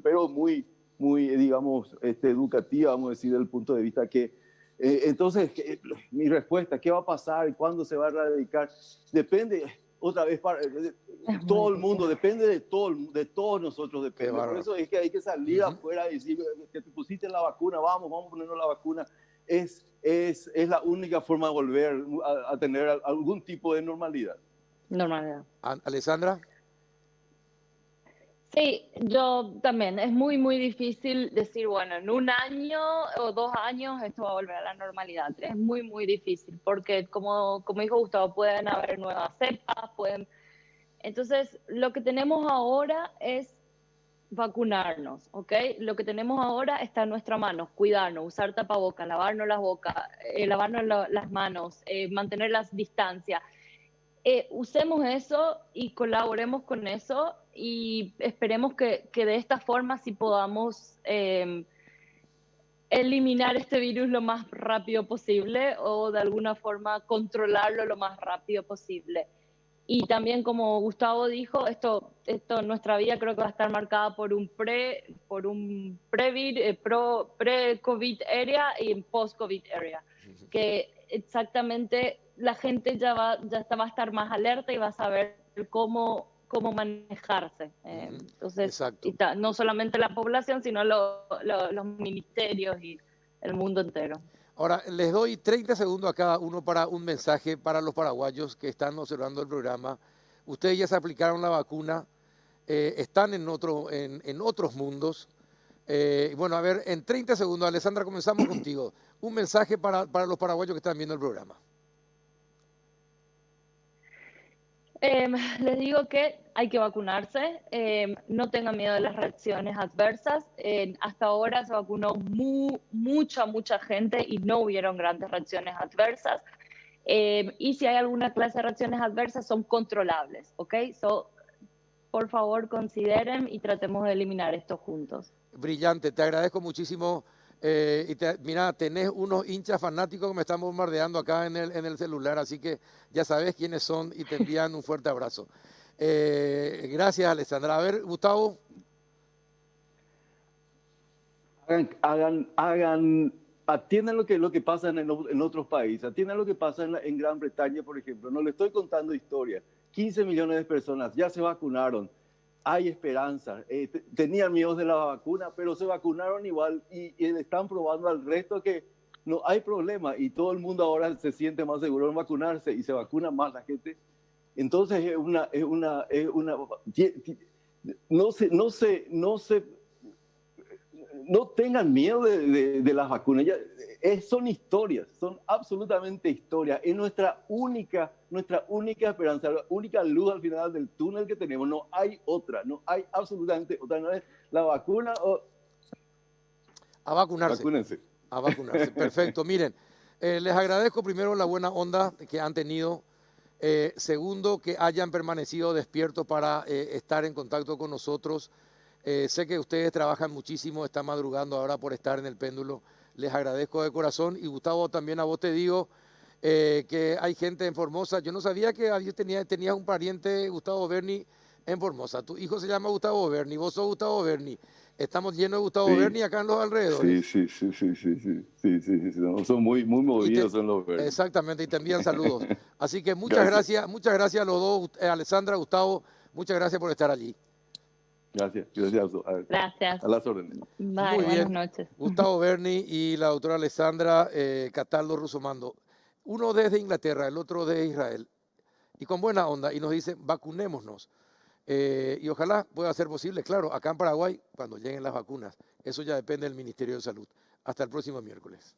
pero muy, digamos, educativa, vamos a decir, desde el punto de vista que, entonces, mi respuesta, ¿qué va a pasar? ¿Cuándo se va a erradicar? Depende, otra vez, todo el mundo, depende de todos nosotros, depende. Por eso es que hay que salir afuera y decir, que te pusiste la vacuna, vamos a ponernos la vacuna. Es la única forma de volver a tener algún tipo de normalidad. Normalidad. Alessandra. Sí, yo también. Es muy, muy difícil decir, bueno, en 1 año o 2 años esto va a volver a la normalidad. Es muy, muy difícil porque, como dijo Gustavo, pueden haber nuevas cepas, Entonces, lo que tenemos ahora es vacunarnos, ¿ok? Lo que tenemos ahora está en nuestras manos, cuidarnos, usar tapabocas, lavarnos las bocas, lavarnos las manos, mantener las distancias. Usemos eso y colaboremos con eso y esperemos que de esta forma sí podamos eliminar este virus lo más rápido posible o de alguna forma controlarlo lo más rápido posible. Y también, como Gustavo dijo, esto nuestra vida creo que va a estar marcada por un pre-COVID area y un post-COVID area, que exactamente la gente ya va a estar más alerta y va a saber cómo manejarse. Entonces, no solamente la población, sino los ministerios y el mundo entero. Ahora, les doy 30 segundos a cada uno para un mensaje para los paraguayos que están observando el programa. Ustedes ya se aplicaron la vacuna, están en otros mundos. Bueno, a ver, en 30 segundos, Alessandra, comenzamos contigo. Un mensaje para los paraguayos que están viendo el programa. Les digo que hay que vacunarse, no tengan miedo de las reacciones adversas. Hasta ahora se vacunó mucha gente y no hubieron grandes reacciones adversas. Y si hay alguna clase de reacciones adversas, son controlables, ¿ok? Por favor, consideren y tratemos de eliminar esto juntos. Brillante, te agradezco muchísimo. Mira, tenés unos hinchas fanáticos que me están bombardeando acá en el celular, así que ya sabes quiénes son y te envían un fuerte abrazo. Gracias, Alessandra. A ver, Gustavo. Atiendan lo que pasa en otros países, atiendan lo que pasa en Gran Bretaña, por ejemplo. No le estoy contando historia. 15 millones de personas ya se vacunaron. Hay esperanza. Tenían miedo de la vacuna, pero se vacunaron igual y le están probando al resto que no hay problema y todo el mundo ahora se siente más seguro en vacunarse y se vacuna más la gente. Entonces no tengan miedo de las vacunas. Son historias, son absolutamente historias. Es nuestra única esperanza, la única luz al final del túnel que tenemos. No hay otra, no hay absolutamente otra. No es la vacuna o... A vacunarse. Vacúnense. A vacunarse. Perfecto. Miren, les agradezco primero la buena onda que han tenido. Segundo, que hayan permanecido despiertos para estar en contacto con nosotros. Sé que ustedes trabajan muchísimo, están madrugando ahora por estar en el péndulo. Les agradezco de corazón. Y Gustavo, también a vos te digo que hay gente en Formosa. Yo no sabía que tenías un pariente, Gustavo Berni, en Formosa. Tu hijo se llama Gustavo Berni, vos sos Gustavo Berni. Estamos llenos de Gustavo Berni acá en los alrededores. Sí. No, son muy movidos son los verdes. Exactamente, y te envían saludos. Así que muchas gracias a los dos, Alessandra, Gustavo, muchas gracias por estar allí. Gracias. Gracias. A las órdenes. Bye, Muy buenas bien. noches. Gustavo Berni y la doctora Alessandra Cataldo Russomando. Uno desde Inglaterra, el otro de Israel. Y con buena onda, y nos dicen, vacunémonos. Y ojalá pueda ser posible, claro, acá en Paraguay, cuando lleguen las vacunas. Eso ya depende del Ministerio de Salud. Hasta el próximo miércoles.